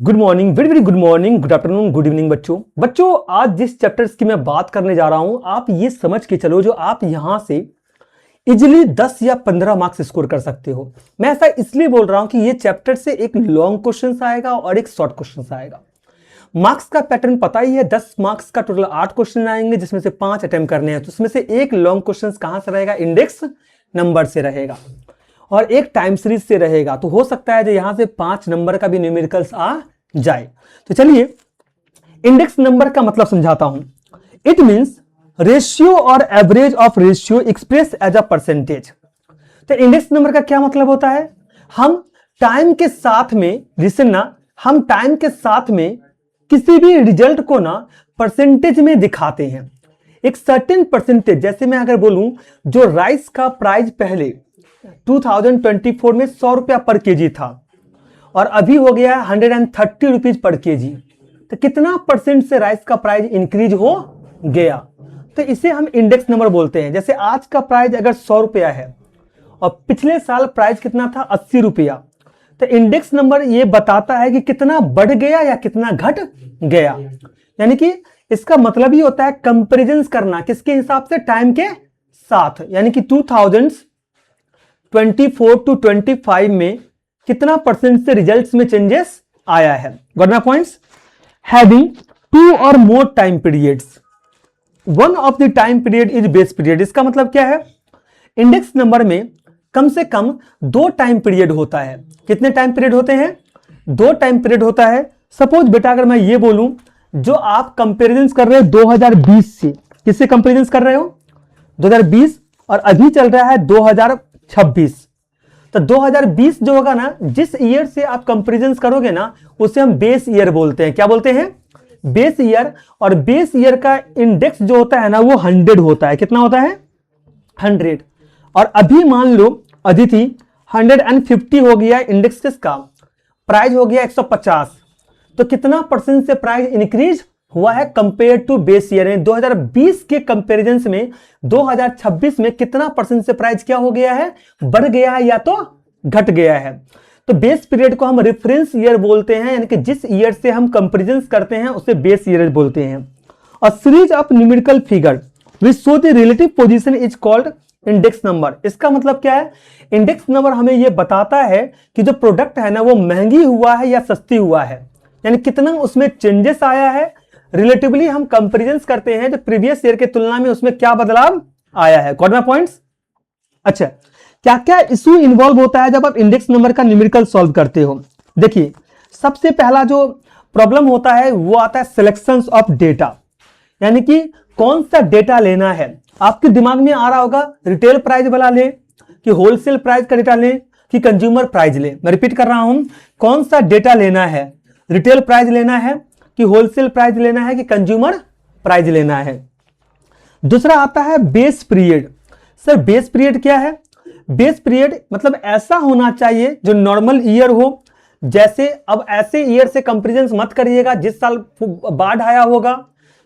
Good morning, very very good morning, good afternoon, good evening बच्चों आज जिस chapters की मैं बात करने जा रहा हूं आप ये समझ के चलो जो आप यहां से इजिली 10 या 15 मार्क्स स्कोर कर सकते हो। मैं ऐसा इसलिए बोल रहा हूं कि ये चैप्टर से एक लॉन्ग क्वेश्चन आएगा और एक शॉर्ट क्वेश्चन आएगा। मार्क्स का पैटर्न पता ही है, 10 मार्क्स का टोटल 8 क्वेश्चन आएंगे जिसमें से 5 अटेम्प्ट करने हैं। तो उसमें से एक लॉन्ग क्वेश्चन कहां से रहेगा? इंडेक्स नंबर से रहेगा और एक टाइम सीरीज से रहेगा। तो हो सकता है जो यहां से 5 नंबर का भी न्यूमेरिकल्स आ जाए। तो चलिए इंडेक्स नंबर का मतलब समझाता हूं। इट मींस रेशियो और average of ratio express as a percentage. तो इंडेक्स नंबर का क्या मतलब होता है? हम टाइम के साथ में, लिसन ना, हम टाइम के साथ में किसी भी रिजल्ट को ना परसेंटेज में दिखाते हैं। एक सर्टेन परसेंटेज, जैसे मैं अगर बोलूं जो राइस का प्राइस पहले 2024 में 100 रुपया पर केजी था और अभी हो गया है 130 रुपीज पर केजी, तो कितना परसेंट से राइस का प्राइस इंक्रीज हो गया? तो इसे हम इंडेक्स नंबर बोलते हैं। जैसे आज का प्राइस अगर 100 रुपया है और पिछले साल प्राइस कितना था? 80 रुपया, तो इंडेक्स नंबर ये बताता है कि कितना बढ़ गया या कितना घट गया। यानी कि इसका मतलब ही होता है कंपैरिजन करना, किसके हिसाब से? टाइम के साथ। यानी कि 2024 टू 25 में कितना परसेंट से रिजल्ट्स में चेंजेस आया है। Got my points? हैविंग 2 और more time periods, one of the time period is base period. इसका मतलब क्या है? इंडेक्स नंबर में कम से कम 2 टाइम पीरियड होता है। कितने टाइम पीरियड होते हैं? 2 टाइम पीरियड होता है। सपोज बेटा अगर मैं ये बोलूं जो आप कंपेरिजन कर रहे हो 2020 से, किससे कंपेरिजन कर रहे हो? 2020, और अभी चल रहा है 2026। तो 2020 जो होगा ना, जिस ईयर से आप कंपैरिजन करोगे ना उसे हम बेस ईयर बोलते हैं। क्या बोलते हैं? Base year. और बेस ईयर का इंडेक्स जो होता है ना वो 100 होता है। कितना होता है? 100। और अभी मान लो अदिति 150 हो गया इंडेक्स किसका? प्राइस हो गया 150। तो कितना परसेंट से प्राइस इंक्रीज हुआ है कंपेयर टू बेस ईयर? 2020 के कंपैरिजन में 2026 में कितना परसेंट से प्राइस क्या हो गया है? बढ़ गया है या तो घट गया है। तो बेस पीरियड को हम रेफरेंस ईयर बोलते हैं, यानी कि जिस ईयर से हम कंपैरिजन करते हैं उसे बेस ईयर बोलते हैं। और series of numerical figure which show the relative position is called index number. इसका मतलब क्या है? इंडेक्स नंबर हमें यह बताता है कि जो प्रोडक्ट है ना वो महंगी हुआ है या सस्ती हुआ है, यानी कितना उसमें चेंजेस आया है। रिलेटिवली हम कंपैरिजन करते हैं तो प्रीवियस ईयर के तुलना में उसमें क्या बदलाव आया है। Got my points? अच्छा, क्या क्या इशू इन्वॉल्व होता है जब आप इंडेक्स नंबर का न्यूमेरिकल सॉल्व करते हो? देखिए, सबसे पहला जो प्रॉब्लम होता है वो आता है सिलेक्शन ऑफ डेटा, यानी कि कौन सा डेटा लेना है। आपके दिमाग में आ रहा होगा रिटेल प्राइस वाला ले कि होलसेल प्राइस का डेटा ले कि कंज्यूमर प्राइस ले। मैं रिपीट कर रहा हूं, कौन सा डेटा लेना है? रिटेल प्राइस लेना है कि होलसेल प्राइस लेना है कि कंज्यूमर प्राइस लेना है? दूसरा आता है base period. Sir base period क्या है? बेस पीरियड मतलब ऐसा होना चाहिए जो नॉर्मल ईयर हो। जैसे अब ऐसे ईयर से कंपैरिजन मत करिएगा जिस साल बाढ़ आया होगा,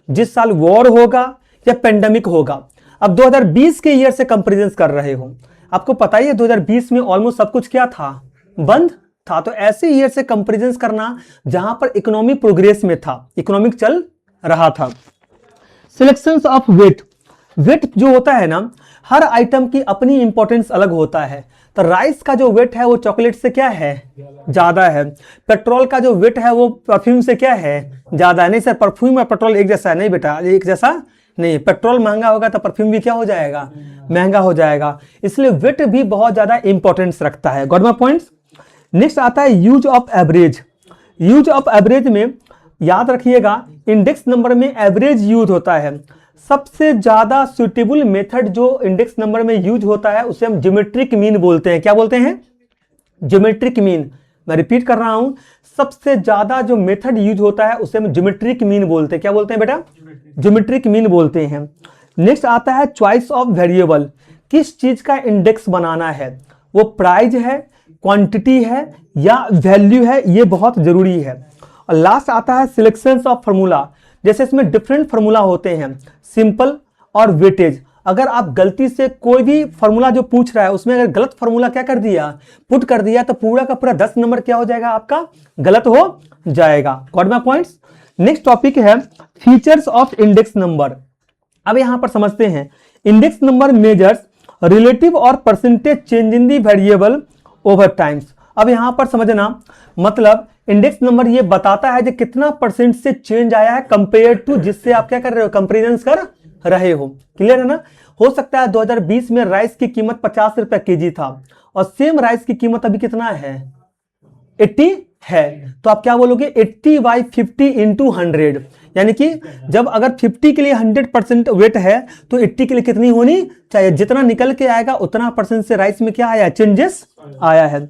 जिस साल वॉर होगा या पेंडेमिक होगा। अब 2020 के ईयर से कंपैरिजन कर रहे हो, आपको पता ही है 2020 में ऑलमोस्ट सब कुछ क्या था? बंद था। तो ऐसे ईयर से कंपैरिजन करना जहां पर इकोनॉमी प्रोग्रेस में था, इकोनॉमिक चल रहा था। सिलेक्शंस ऑफ वेट, वेट जो होता है ना, हर आइटम की अपनी इंपॉर्टेंस अलग होता है। तो राइस का जो वेट है वो चॉकलेट से क्या है? ज्यादा है। पेट्रोल का जो वेट है वो परफ्यूम से क्या है? ज्यादा है। नहीं सर, परफ्यूम और पेट्रोल एक जैसा है? नहीं बेटा, एक जैसा नहीं। पेट्रोल महंगा होगा तो परफ्यूम भी क्या हो जाएगा? महंगा हो जाएगा। इसलिए वेट भी बहुत ज्यादा इंपॉर्टेंस रखता है। Got my points? नेक्स्ट आता है use of average. Use of average में याद रखिएगा इंडेक्स नंबर में एवरेज यूज होता है। सबसे ज्यादा सुटेबल मेथड जो इंडेक्स नंबर में यूज होता है उसे हम ज्योमेट्रिक मीन बोलते हैं। क्या बोलते हैं? Geometric mean. मैं रिपीट कर रहा हूं, सबसे ज्यादा जो मेथड यूज होता है उसे हम ज्योमेट्रिक मीन बोलते हैं। क्या बोलते हैं बेटा? ज्योमेट्रिक मीन बोलते हैं। नेक्स्ट आता है चॉइस ऑफ वेरिएबल। किस चीज का इंडेक्स बनाना है? वो प्राइस है, क्वांटिटी है या वैल्यू है? ये बहुत जरूरी है। और लास्ट आता है सिलेक्शन ऑफ फार्मूला। जैसे इसमें डिफरेंट फार्मूला होते हैं, सिंपल और वेटेज। अगर आप गलती से कोई भी फॉर्मूला जो पूछ रहा है उसमें अगर गलत फॉर्मूला क्या कर दिया, पुट कर दिया, तो पूरा का पूरा 10 नंबर क्या हो जाएगा आपका, गलत हो जाएगा। Got my points. Next topic है फीचर्स ऑफ इंडेक्स नंबर। अब यहां पर समझते हैं इंडेक्स नंबर मेजर्स रिलेटिव और percentage change in the variable over times. अब यहां पर समझना, मतलब इंडेक्स नंबर ये बताता है कि कितना परसेंट से चेंज आया है कंपेयर टू जिससे आप क्या कर रहे हो, कंपेरिजन कर रहे हो। क्लियर है ना। हो सकता है 2020 में राइस की कीमत 50 रुपए केजी था और सेम राइस की कीमत अभी कितना है, 80 है, तो आप क्या बोलोगे 80/50 इंटू 100, यानी कि जब अगर 50 के लिए 100% वेट है तो 80 के लिए कितनी होनी चाहिए, जितना निकल के आएगा उतना परसेंट से राइस में क्या आया, चेंजेस आया है।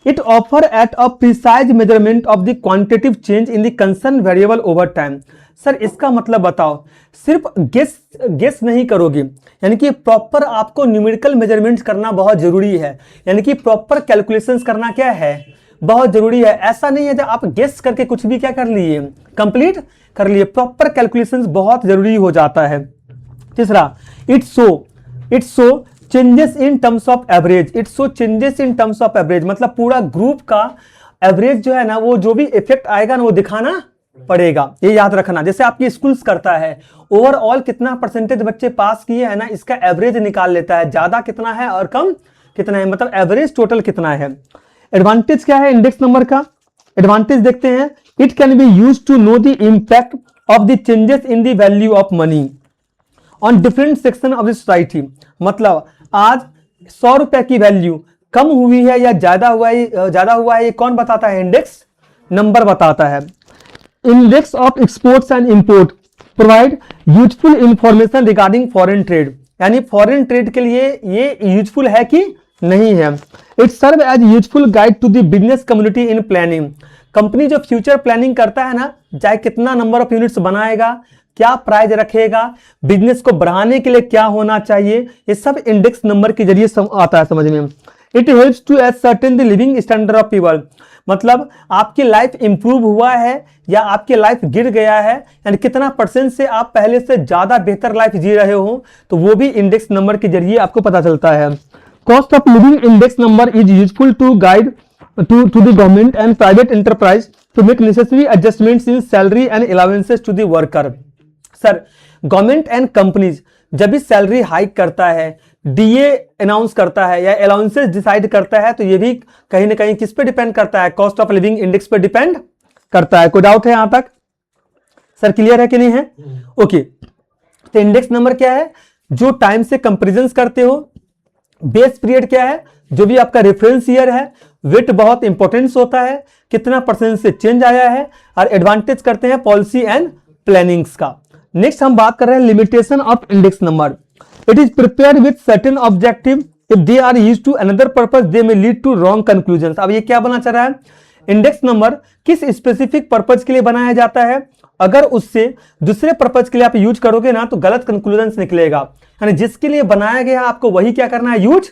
It offer at a precise measurement of the quantitative change in the concern variable over time. Sir इसका मतलब बताओ, सिर्फ गेस नहीं करोगे, यानी कि प्रॉपर आपको न्यूमेरिकल मेजरमेंट्स करना बहुत जरूरी है, यानी कि प्रॉपर कैलकुलेशंस करना क्या है, बहुत जरूरी है। ऐसा नहीं है जब आप गेस करके कुछ भी क्या कर लिए, कंप्लीट कर लिए, प्रॉपर कैलकुलेशंस बहुत जरूरी हो जाता है। तीसरा, it show changes in terms of average. It show changes in terms of average, मतलब पूरा ग्रुप का एवरेज जो है ना, वो जो भी इफेक्ट आएगा ना वो दिखाना पड़ेगा, ये याद रखना। जैसे आपकी स्कूल्स करता है, ओवरऑल कितना परसेंटेज बच्चे पास किए हैं ना, इसका एवरेज निकाल लेता है, ज्यादा कितना है और कम कितना है, मतलब एवरेज टोटल कितना है। एडवांटेज क्या है इंडेक्स नंबर का, एडवांटेज देखते हैं। It can be used to know the impact of the changes in the value of money on different section of the society. मतलब आज 100 रुपए की वैल्यू कम हुई है या ज्यादा हुआ है, ये कौन बताता है, इंडेक्स नंबर बताता है। Index of exports and import provide useful information regarding foreign trade, यानी फॉरेन ट्रेड के लिए ये यूजफुल है कि नहीं है। It serve as useful guide to the business community in planning. Company जो फ्यूचर प्लानिंग करता है ना, चाहे कितना नंबर ऑफ यूनिट्स बनाएगा, क्या प्राइस रखेगा, बिजनेस को बढ़ाने के लिए क्या होना चाहिए, ये सब इंडेक्स नंबर के जरिए आता है समझ में। It helps to ascertain the living standard of people, मतलब आपकी लाइफ इंप्रूव हुआ है या आपकी लाइफ गिर गया है, यानी कितना परसेंट से आप पहले से ज्यादा बेहतर लाइफ जी रहे हो, तो वो भी इंडेक्स नंबर के जरिए आपको पता चलता है। Cost of living index number is useful to guide to the government and private enterprise to make necessary adjustments in salary and allowances to the worker. Sir government and companies जब भी salary hike करता है, DA announce करता है या allowances decide करता है, तो ये भी कहीं ना कहीं किस पे डिपेंड करता है, कॉस्ट ऑफ लिविंग इंडेक्स पे डिपेंड करता है। कोई डाउट है यहां तक? सर क्लियर है कि नहीं है? ओके, तो इंडेक्स नंबर क्या है, जो टाइम से कंपेरिजन करते हो। बेस पीरियड क्या है, जो भी आपका रेफरेंस ईयर है। वेट बहुत इंपॉर्टेंस होता है, कितना परसेंट से चेंज आया है। और एडवांटेज करते हैं पॉलिसी एंड प्लानिंग्स का। नेक्स्ट हम बात कर रहे हैं limitation of index number. It is prepared with certain objective, if they are used to another purpose they may lead to wrong conclusion. अब ये क्या बना चाह रहा है, इंडेक्स नंबर किस स्पेसिफिक पर्पस के लिए बनाया जाता है, अगर उससे दूसरे पर्पस के लिए आप यूज करोगे ना तो गलत कंक्लूजन निकलेगा, यानी जिसके लिए बनाया गया आपको वही क्या करना है, यूज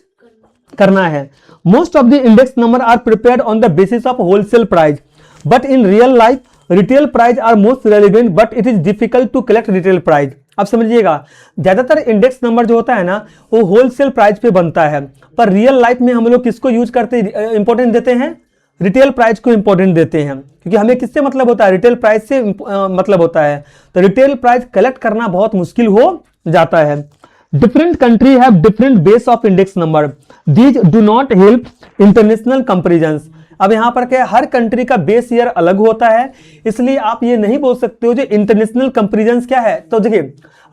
करना है। Most of the index number are prepared on the basis of wholesale price, but in real life retail price are most relevant, but it is difficult to collect retail price. अब समझिएगा, ज्यादातर index number जो होता है ना वो wholesale price पे बनता है, पर रियल लाइफ में हम लोग किसको यूज करते इंपॉर्टेंट देते हैं, रिटेल प्राइस को इंपॉर्टेंट देते हैं, क्योंकि हमें किससे मतलब होता है, रिटेल प्राइस से मतलब होता है। तो रिटेल प्राइस कलेक्ट करना बहुत मुश्किल हो जाता है। Different country have different base of index number, these do not help international comparison. अब यहां पर क्या है, हर कंट्री का बेस ईयर अलग होता है, इसलिए आप ये नहीं बोल सकते हो जो इंटरनेशनल कंपेरिजन क्या है। तो देखिए,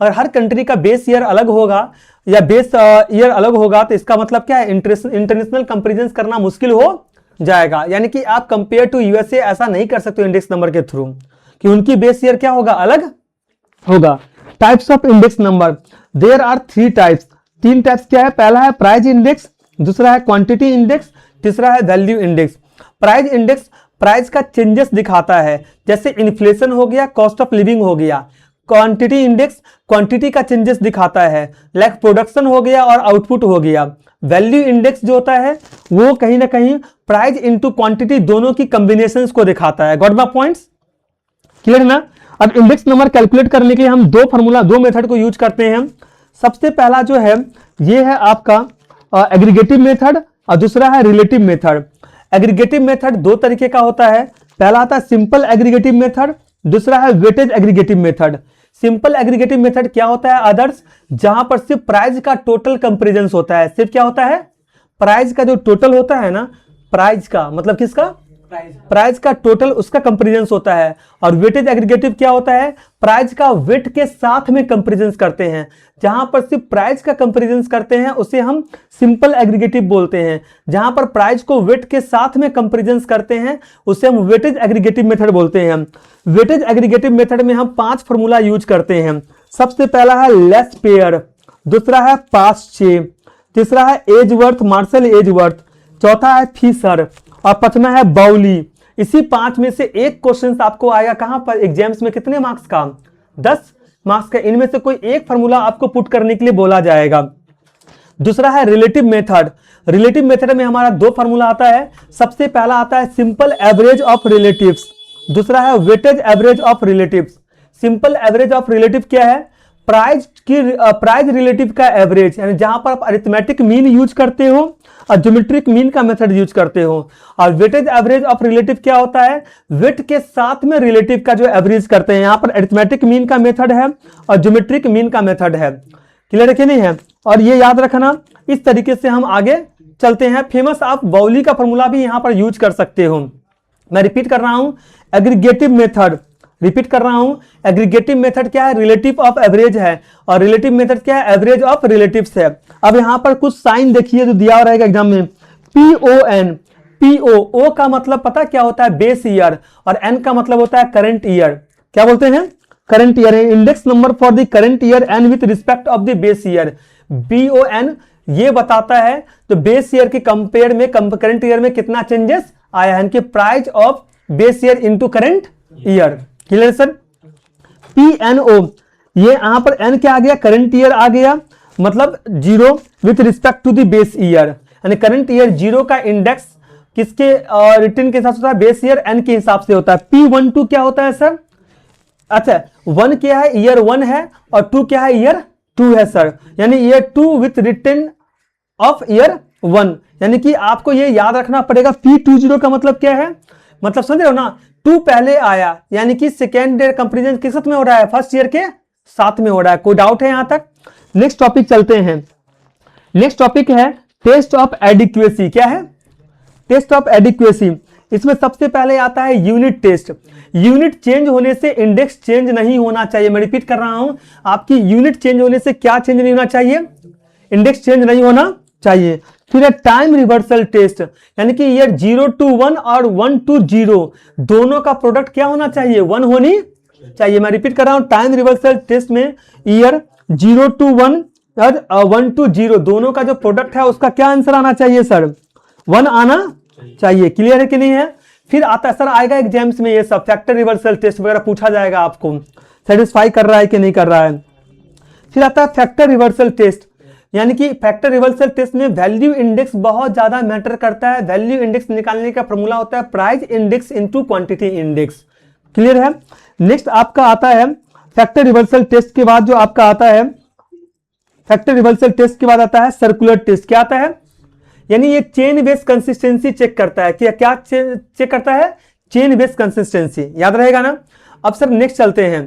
अगर हर कंट्री का बेस ईयर अलग होगा या बेस ईयर अलग होगा तो इसका मतलब क्या है, इंटरनेशनल कंपेरिजन करना मुश्किल हो जाएगा। यानी कि आप कंपेयर टू यूएसए ऐसा नहीं कर सकते इंडेक्स नंबर के थ्रू, कि उनकी बेस ईयर क्या होगा, अलग होगा। Types of index number, there are 3 types. 3 types क्या है, पहला है प्राइस इंडेक्स, दूसरा है क्वांटिटी इंडेक्स, तीसरा है value index. Price index price का चेंजेस दिखाता है, जैसे इन्फ्लेशन हो गया, कॉस्ट ऑफ लिविंग हो गया। क्वांटिटी इंडेक्स क्वांटिटी का चेंजेस दिखाता है, लाइक प्रोडक्शन हो गया और आउटपुट हो गया। वैल्यू इंडेक्स जो होता है वो कहीं ना कहीं प्राइस इनटू क्वांटिटी दोनों की कॉम्बिनेशंस को दिखाता है। Got my points? क्लियर ना। अब इंडेक्स नंबर कैलकुलेट करने के लिए हम दो मेथड को यूज करते हैं। सबसे पहला जो है ये है आपका एग्रीगेटिव मेथड और दूसरा है रिलेटिव मेथड। एग्रीगेटिव मेथड दो तरीके का होता है, पहला आता है सिंपल एग्रीगेटिव मेथड, दूसरा है weightage aggregative method. Simple aggregative method क्या होता है आदर्श, जहां पर सिर्फ प्राइस का टोटल कंपेरिजन होता है, सिर्फ क्या होता है, प्राइस का जो टोटल होता है ना, प्राइस का मतलब किसका, प्राइस का टोटल, उसका कंपेरिजन होता है। और वेटेज एग्रीगेटिव क्या होता है, प्राइस का वेट के साथ में कंपेरिजन करते हैं, जहां पर सिर्फ प्राइस का कंपेरिजन करते हैं उसे हम सिंपल एग्रीगेटिव बोलते हैं, जहां पर प्राइस को वेट के साथ में कंपेरिजन करते हैं उसे हम वेटेज एग्रीगेटिव मेथड बोलते हैं। वेटेज एग्रीगेटिव मेथड में हम 5 फॉर्मूला यूज करते हैं। सबसे पहला है लेस पेयर, दूसरा है पास्ट चे, तीसरा है एजवर्थ, मार्शल एजवर्थ, चौथा है फिशर और पांचवा है बाउली। इसी 5 में से एक क्वेश्चन आपको आएगा कहां पर एग्जाम्स में, कितने मार्क्स का, 10 मार्क्स का। इनमें से कोई एक फॉर्मूला आपको पुट करने के लिए बोला जाएगा। दूसरा है रिलेटिव मेथड। रिलेटिव मेथड में हमारा 2 फॉर्मूला आता है। सबसे पहला आता है सिंपल एवरेज ऑफ रिलेटिव्स, दूसरा है weightage average of relatives. Simple average of relative क्या है, प्राइस रिलेटिव का एवरेज, यानी जहां पर आप अरिथमेटिक मीन यूज करते हो और ज्योमेट्रिक मीन का मेथड यूज करते हो। और वेटेज एवरेज ऑफ रिलेटिव क्या होता है, वेट के साथ में रिलेटिव का जो एवरेज करते हैं, यहां पर अरिथमेटिक मीन का मेथड है और ज्योमेट्रिक मीन का मेथड है। क्लियर है कि नहीं है, और ये याद रखना, इस तरीके से हम आगे चलते हैं। फेमस आप बाउली का फॉर्मूला भी यहां पर यूज कर सकते हो। मैं रिपीट कर रहा हूं, एग्रीगेटिव मेथड, रिपीट कर रहा हूं, एग्रीगेटिव मेथड क्या है, रिलेटिव ऑफ एवरेज है, और रिलेटिव मेथड क्या है, एवरेज ऑफ रिलेटिव्स है। अब यहां पर कुछ साइन देखिए जो दिया रहेगा एग्जाम में, PON, PO का मतलब पता क्या होता है, बेस ईयर, और N का मतलब होता है करंट ईयर। क्या बोलते हैं, current year, index number for the current year and with respect of the base year. BON ये बताता है तो बेस ईयर के कंपेयर में करंट ईयर में कितना चेंजेस आया है, इनके price of base year into current year. Clear sir. PNO, ये यहां पर N क्या आ गया, करंट ईयर आ गया, मतलब 0 with respect to the base year, यानी करंट ईयर 0 का इंडेक्स किसके रिटर्न के हिसाब से होता है, बेस ईयर N के हिसाब से होता है। P12 क्या होता है सर, अच्छा 1 क्या है, ईयर 1 है, और 2 क्या है, ईयर 2 है सर, यानी year 2 with return of year 1। यानी कि आपको ये याद रखना पड़ेगा, P20 का मतलब क्या है, मतलब समझ रहे हो ना, 2 पहले आया, यानी कि सेकेंड ईयर कंपेरिजन किस साथ में हो रहा है, फर्स्ट ईयर के साथ में हो रहा है। कोई डाउट है यहां तक। नेक्स्ट टॉपिक चलते हैं। नेक्स्ट टॉपिक है टेस्ट ऑफ एडिक्वेसी। क्या है, टेस्ट ऑफ एडिक्वेसी। इसमें सबसे पहले आता है यूनिट टेस्ट। यूनिट चेंज होने से इंडेक्स चेंज नहीं होना चाहिए। मैं रिपीट कर रहा हूं, आपकी यूनिट चेंज होने से क्या चेंज नहीं होना चाहिए, इंडेक्स चेंज नहीं होना चाहिए। फिर है टाइम रिवर्सल टेस्ट, यानी कि ईयर 0 to 1 और 1 to 0 दोनों का प्रोडक्ट क्या होना चाहिए, 1 होनी चाहिए। मैं रिपीट कर रहा हूं, टाइम रिवर्सल टेस्ट में ईयर 0 to 1 और 1 to 0 दोनों का जो प्रोडक्ट है उसका क्या आंसर आना चाहिए सर, 1 आना चाहिए। क्लियर है कि नहीं है। फिर आता है सर, आएगा एग्जाम्स में ये सब फैक्टर रिवर्सल टेस्ट वगैरह पूछा जाएगा, आपको सेटिस्फाई कर रहा है कि नहीं कर रहा है। फिर आता है फैक्टर रिवर्सल टेस्ट, यानी कि फैक्टर रिवर्सल टेस्ट में वैल्यू इंडेक्स बहुत ज्यादा मैटर करता है। वैल्यू इंडेक्स निकालने का फॉर्मूला होता है price index into quantity index. Clear है। नेक्स्ट आपका आता है फैक्टर रिवर्सल टेस्ट के बाद जो आपका आता है, फैक्टर रिवर्सल टेस्ट के बाद आता है सर्कुलर टेस्ट। क्या आता है, यानी ये चेन बेस्ड कंसिस्टेंसी चेक करता है। क्या चेक करता है, चेन बेस्ड कंसिस्टेंसी, याद रहेगा ना। अब सर नेक्स्ट चलते हैं,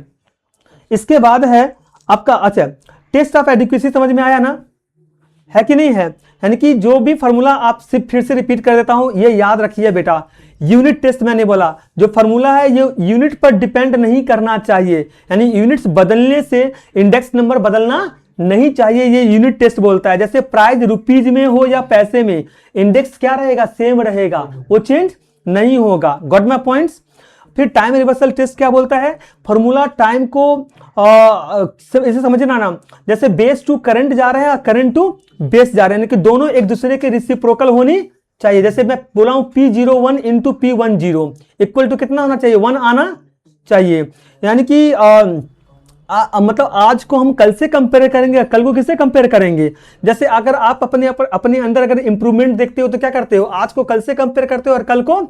इसके बाद है आपका, अच्छा टेस्ट ऑफ एडिक्वेसी समझ में आया ना, है कि नहीं है। यानी कि जो भी फॉर्मूला आप सिर्फ फिर से रिपीट कर देता हूं, ये याद रखिए बेटा, यूनिट टेस्ट मैंने बोला, जो फॉर्मूला है ये यूनिट पर डिपेंड नहीं करना चाहिए, यानी यूनिट्स बदलने से इंडेक्स नंबर बदलना नहीं चाहिए, ये यूनिट टेस्ट बोलता है। जैसे प्राइस रुपीज में हो या पैसे में, इंडेक्स क्या रहेगा, सेम रहेगा, वो चेंज नहीं होगा। Got my points. फिर टाइम रिवर्सल टेस्ट क्या बोलता है, फॉर्मूला टाइम को इसे समझना ना, जैसे बेस टू करंट जा रहे हैं, करंट टू बेस जा रहे हैं, कि दोनों एक दूसरे के रिसिप्रोकल होनी चाहिए। जैसे मैं बोला हूं P01 into P10 equal to कितना होना चाहिए, 1 आना चाहिए। यानी कि मतलब आज को हम कल से कंपेयर करेंगे, कल को किससे कंपेयर करेंगे। जैसे अगर आप अपने अंदर अगर इंप्रूवमेंट देखते हो तो क्या करते हो, आज को कल से कंपेयर करते हो और कल को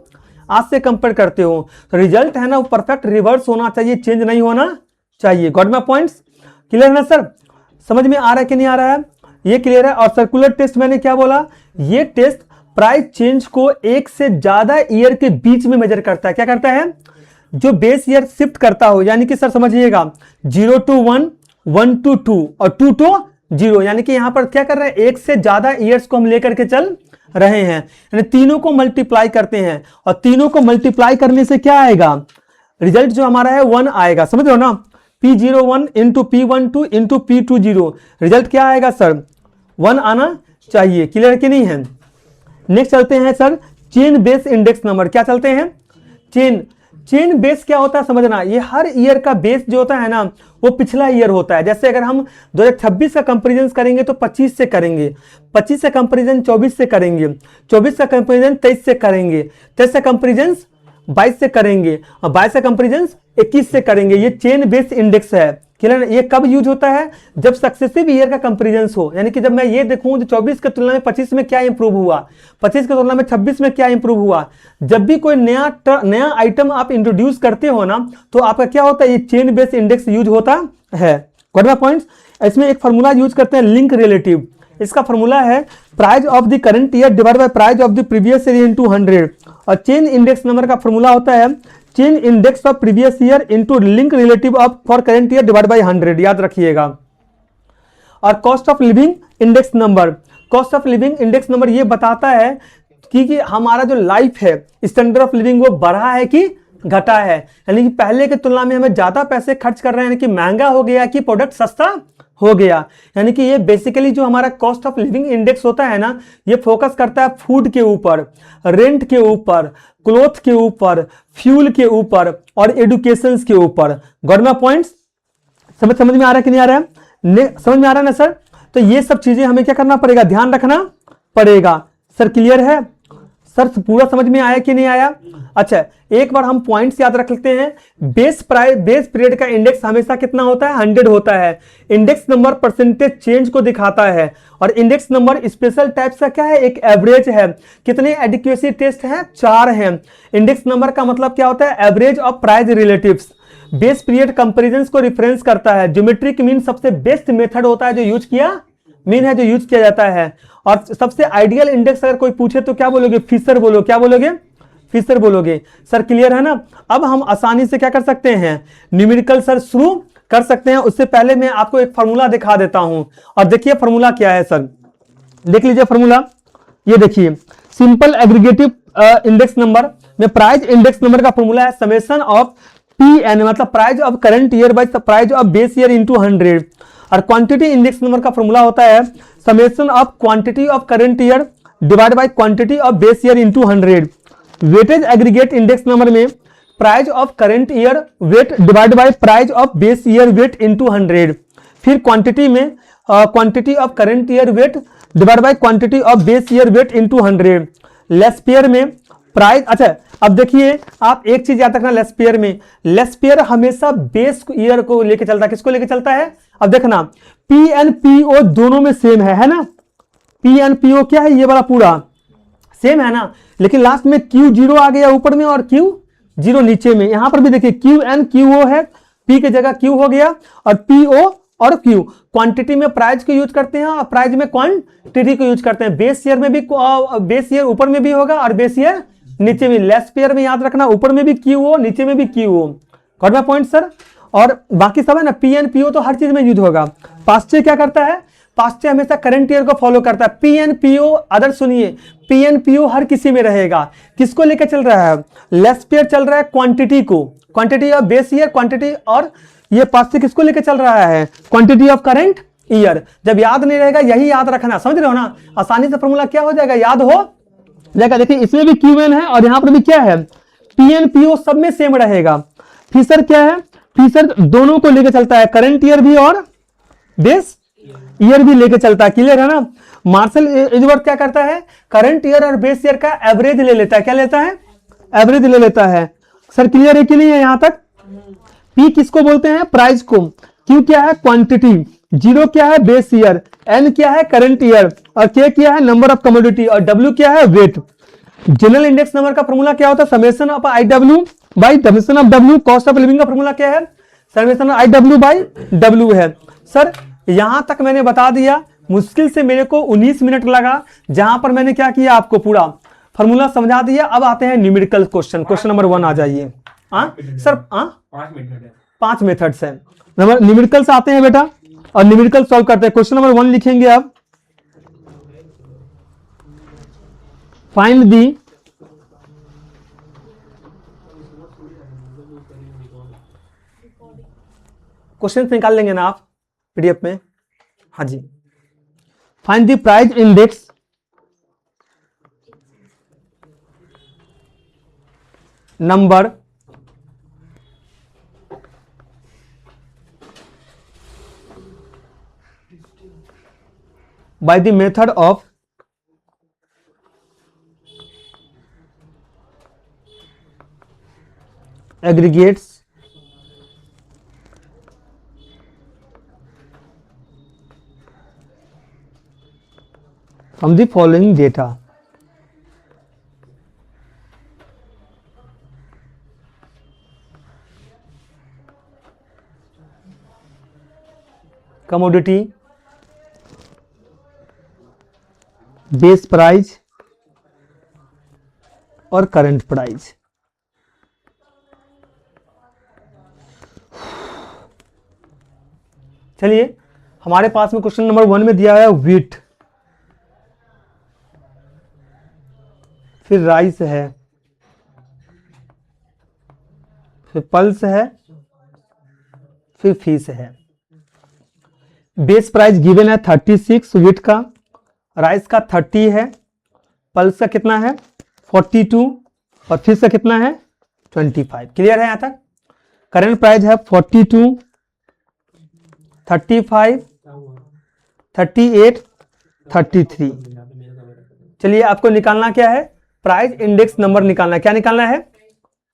आज से कंपेयर करते हो। तो रिजल्ट है ना वो परफेक्ट रिवर्स होना चाहिए, चेंज नहीं होना चाहिए। गॉट माय पॉइंट्स, क्लियर है ना सर। समझ में आ रहा है कि नहीं आ रहा है? ये क्लियर है। और सर्कुलर टेस्ट मैंने क्या बोला, ये टेस्ट प्राइस चेंज को एक से ज्यादा ईयर के बीच में मेजर करता है। क्या करता है? जो बेस ईयर शिफ्ट करता हो, यानी कि सर समझिएगा 0 to 1, 1 to 2 और 2 to 0, यानी कि यहां पर क्या कर रहे हैं, एक से ज्यादा ईयर्स को हम लेकर के चल रहे हैं, यानी तीनों को मल्टीप्लाई करते हैं और तीनों को मल्टीप्लाई करने से क्या आएगा, रिजल्ट जो हमारा है 1 आएगा। समझ रहे हो ना? P01 into P12 into P20, result क्या आएगा सर? 1 आना चाहिए। क्लियर कि नहीं है? नेक्स्ट चलते हैं sir chain base index number. क्या चलते हैं? चेन बेस क्या होता है समझना, ये हर ईयर का बेस जो होता है ना वो पिछला ईयर होता है। जैसे अगर हम 2026 का कंपैरिजन करेंगे तो 25 से करेंगे, 25 से कंपैरिजन 24 से करेंगे, 24 का कंपैरिजन 23 से करेंगे, 23 से कंपैरिजन 22 से करेंगे और 22 का कंपैरिजन 21 से करेंगे। ये चेन बेस इंडेक्स है। क्लियर? ये कब यूज होता है? जब सक्सेसिव ईयर का कंपैरिजन हो, यानी कि जब मैं ये देखूं तो 24 की तुलना में 25 में क्या इंप्रूव हुआ, 25 की तुलना में 26 में क्या इंप्रूव हुआ। जब भी कोई नया आइटम आप इंट्रोड्यूस करते हो ना तो आपका क्या होता है, ये चेन बेस इंडेक्स यूज होता है। Got my points? इसमें एक फॉर्मूला यूज करते हैं लिंक रिलेटिव। इसका फॉर्मूला है price of the current year divide by price of the previous year into 100 और चेन इंडेक्स नंबर का फॉर्मूला होता है chain index of previous year into link relative of for current year divide bye 100, याद रखिएगा। और cost of living index number, cost of living index number ये बताता है कि हमारा जो लाइफ है, स्टैंडर्ड ऑफ लिविंग, वो बढ़ा है कि घटा है, यानी कि पहले की तुलना में हमें ज्यादा पैसे खर्च कर रहे हैं, यानी कि महंगा हो गया कि प्रोडक्ट सस्ता हो गया। यानी कि ये बेसिकली जो हमारा कॉस्ट ऑफ लिविंग इंडेक्स होता है ना, ये फोकस करता है फूड के ऊपर, रेंट के ऊपर, क्लोथ के ऊपर, फ्यूल के ऊपर और एजुकेशन के ऊपर। Got points? समझ में आ रहा है कि नहीं आ रहा है? समझ में आ रहा है ना सर? तो ये सब चीजें हमें क्या करना पड़ेगा, ध्यान रखना पड़ेगा। सर क्लियर है? सर पूरा समझ में आया कि नहीं आया? अच्छा, एक बार हम पॉइंट्स याद रख लेते हैं। बेस पीरियड का इंडेक्स हमेशा कितना होता है? 100 होता है। इंडेक्स नंबर परसेंटेज चेंज को दिखाता है और इंडेक्स नंबर स्पेशल टाइप्स का क्या है? एक एवरेज है। कितने एडिक्वेसी टेस्ट हैं? 4 हैं। इंडेक्स नंबर का मतलब क्या होता है? Average of price relatives. Base period comparison को रिफरेंस करता है। ज्योमेट्रिक मीन सबसे बेस्ट मेथड होता है जो यूज किया जाता है। और सबसे आइडियल इंडेक्स अगर कोई पूछे तो क्या बोलोगे? फिशर बोलो। क्या बोलोगे? फिशर बोलोगे। सर क्लियर है ना? अब हम आसानी से क्या कर सकते हैं, न्यूमेरिकल सर शुरू कर सकते हैं। उससे पहले मैं आपको एक फॉर्मूला दिखा देता हूं और देखिए फॉर्मूला क्या है सर, देख लीजिए फॉर्मूला। ये देखिए सिंपल एग्रीगेटिव इंडेक्स नंबर में प्राइस इंडेक्स नंबर का फॉर्मूला है समेशन ऑफ PN, मतलब price of current year by price of base year into 100। और क्वांटिटी इंडेक्स नंबर का फॉर्मूला होता है summation of quantity of current year divide by quantity of base year into 100। Weightage aggregate index number में price of current year weight divide by price of base year weight into 100। फिर quantity में quantity of current year weight divide by quantity of base year weight into 100। Laspeyres में price, अच्छा अब देखिए आप एक चीज याद रखना, लेस्पियर हमेशा बेस ईयर को लेके चलता है। किसको लेके चलता है? अब देखना PNPO दोनों में सेम है ना? PNPO क्या है? ये वाला पूरा सेम है ना, लेकिन लास्ट में Q0 आ गया ऊपर में और Q0 नीचे में। यहां पर भी देखिए QNQO है, P की जगह Q हो गया और PO और Q। क्वांटिटी में प्राइस को यूज करते हैं और प्राइस में क्वांटिटी को यूज करते हैं। बेस ईयर में भी बेस ईयर ऊपर में भी होगा और बेस ईयर नीचे में। लेस्पियर में याद रखना ऊपर में भी QO नीचे में भी QO। Got my point sir? और बाकी सब है ना PNPO तो हर चीज में यूज होगा। पास्चे क्या करता है? पास्चे हमेशा करंट ईयर को फॉलो करता है। PNPO अदर सुनिए, PNPO हर किसी में रहेगा। किसको लेकर चल रहा है? लेस्पियर चल रहा है क्वांटिटी को, quantity of base year quantity, और ये पास्चे किसको लेकर चल रहा है? Quantity of current year. जब याद नहीं रहेगा यही याद रखना, समझ रहे हो ना? आसानी से फॉर्मूला क्या हो जाएगा, याद हो जाएगा। देखिए इसमें भी QN है और यहां पर भी क्या है? PNPO सब में सेम रहेगा। फिशर क्या है? फिशर दोनों को लेकर चलता है, करंट ईयर भी और बेस ईयर भी लेके चलता है। क्लियर है ना? मार्शल एजवर्थ क्या करता है? करंट ईयर और बेस ईयर का एवरेज ले लेता है। क्या लेता है? एवरेज ले लेता है। सर क्लियर है कि नहीं है यहां तक? P किसको बोलते हैं? प्राइस को। Q क्या है? क्वांटिटी। 0 क्या है? Base year. N क्या है? Current year. और K क्या है? Number of commodity. और W क्या है? वेट। जनरल इंडेक्स नंबर का फॉर्मूला क्या होता है? Summation of IW by summation of W। Cost of living का फॉर्मूला क्या है? Summation of IW by W है। सर यहां तक मैंने बता दिया, मुश्किल से मेरे को 19 मिनट लगा, जहां पर मैंने क्या किया, आपको पूरा फॉर्मूला समझा दिया। अब आते हैं न्यूमेरिकल क्वेश्चन। क्वेश्चन नंबर 1 आ जाइए। सर 5 मेथड्स है, न्यूमेरिकल्स आते हैं बेटा, और न्यूमेरिकल सॉल्व करते हैं। क्वेश्चन नंबर 1 लिखेंगे अब, फाइंड दी क्वेश्चन निकाल लेंगे ना आप पीडीएफ में? हाँ जी। Find the price index number by the method of aggregates from the following data. Commodity, base price और करंट प्राइस। चलिए, हमारे पास में क्वेश्चन नंबर 1 में दिया है व्हीट, फिर राइस है, फिर पल्स है, फिर फीस है। बेस प्राइस गिवन है 36 व्हीट का, राइस का 30 है, पल्स का कितना है 42, और फीस का कितना है 25। क्लियर है यहां तक? करंट प्राइस है 42, 35, 38, 33। चलिए, आपको निकालना क्या है, प्राइस इंडेक्स नंबर निकालना है। क्या निकालना है?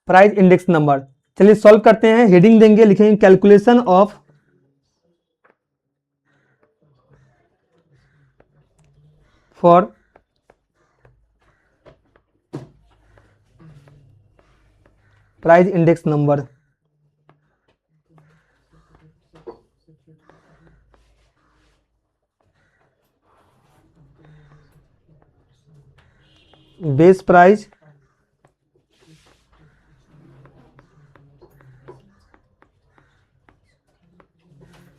Price index number. चलिए सॉल्व करते हैं। हेडिंग देंगे, लिखेंगे calculation of for price index number. Base price,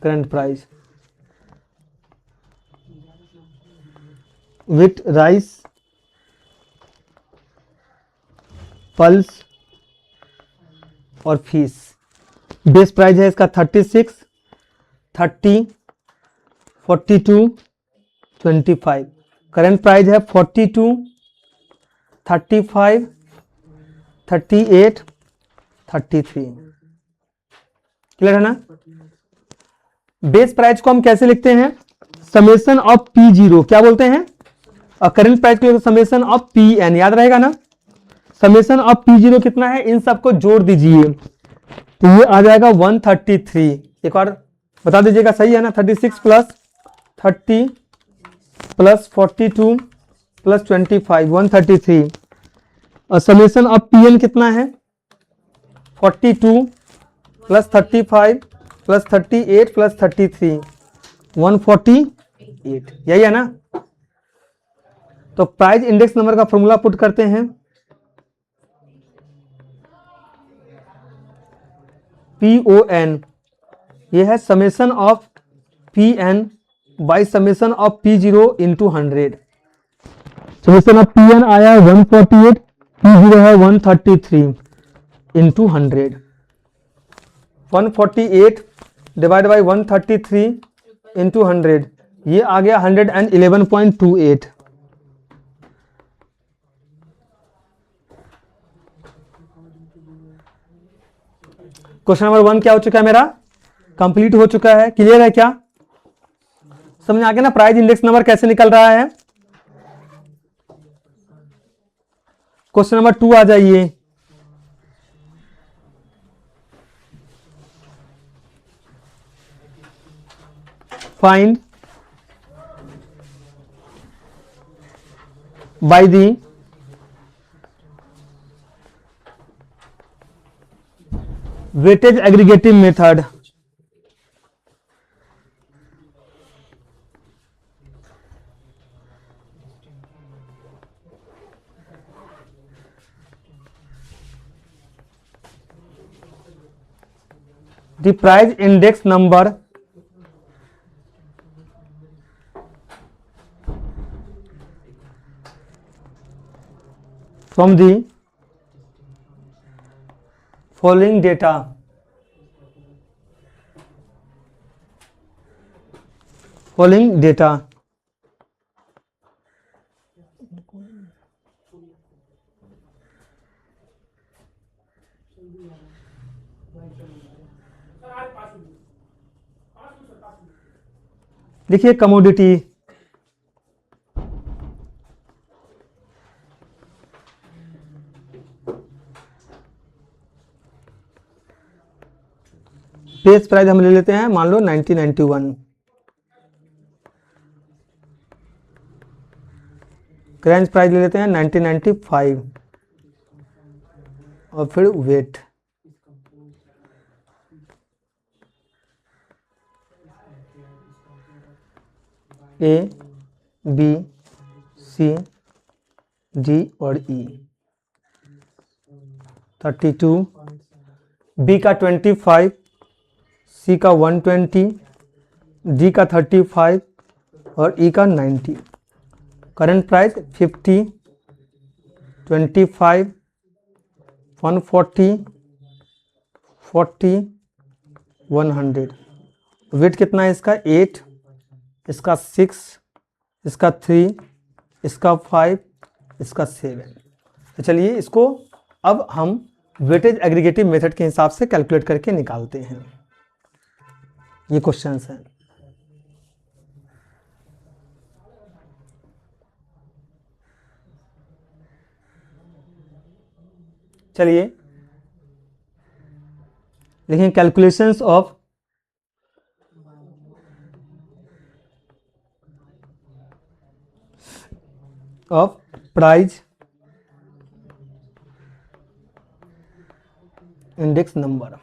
current price, with rice, pulse और फीस। बेस प्राइस है इसका 36, 30, 42, 25। करंट प्राइस है 42, 35, 38, 33। क्लियर है ना? बेस प्राइस को हम कैसे लिखते हैं? समेशन ऑफ P0, क्या बोलते हैं? और करंट प्राइस को समेशन ऑफ PN, याद रहेगा ना? समेशन ऑफ P0 कितना है, इन सबको जोड़ दीजिए तो ये आ जाएगा 133। एक बार बता दीजिएगा, सही है ना? 36 प्लस 30 प्लस 42 प्लस 25, 133। और समेशन ऑफ PN कितना है? 42 प्लस 35 प्लस 38 प्लस 33, 148। यही है ना? तो प्राइस इंडेक्स नंबर का फॉर्मूला पुट करते हैं, PON, ये है summation of PN by summation of P0 into 100। Summation of PN आया 148, P0 है 133 इंटू 100। 148 डिवाइड बाई 133 इंटू 100, ये आ गया 111.28। क्वेश्चन नंबर 1 क्या हो चुका है मेरा? कंप्लीट हो चुका है। क्लियर है क्या? समझ आ गया ना प्राइस इंडेक्स नंबर कैसे निकल रहा है? क्वेश्चन नंबर 2 आ जाइए। Find by the weightage aggregative method the price index number from the following data, following data, देखिए कमोडिटी, बेस प्राइस हम ले लेते हैं, मान लो 1991, क्रेंच प्राइस ले लेते हैं 1995 और फिर weight, A B C D और ई, 32, बी का 25, सी का 120, डी का 35 और ई का 90। Current price 50, 25, 140, 40, 100। वेट कितना है इसका 8, इसका 6, इसका 3, इसका 5, इसका 7। तो चलिए इसको अब हम वेटेज एग्रीगेटिव मेथड के हिसाब से कैलकुलेट करके निकालते हैं। ये क्वेश्चंस हैं। चलिए लिखें calculations of price index number.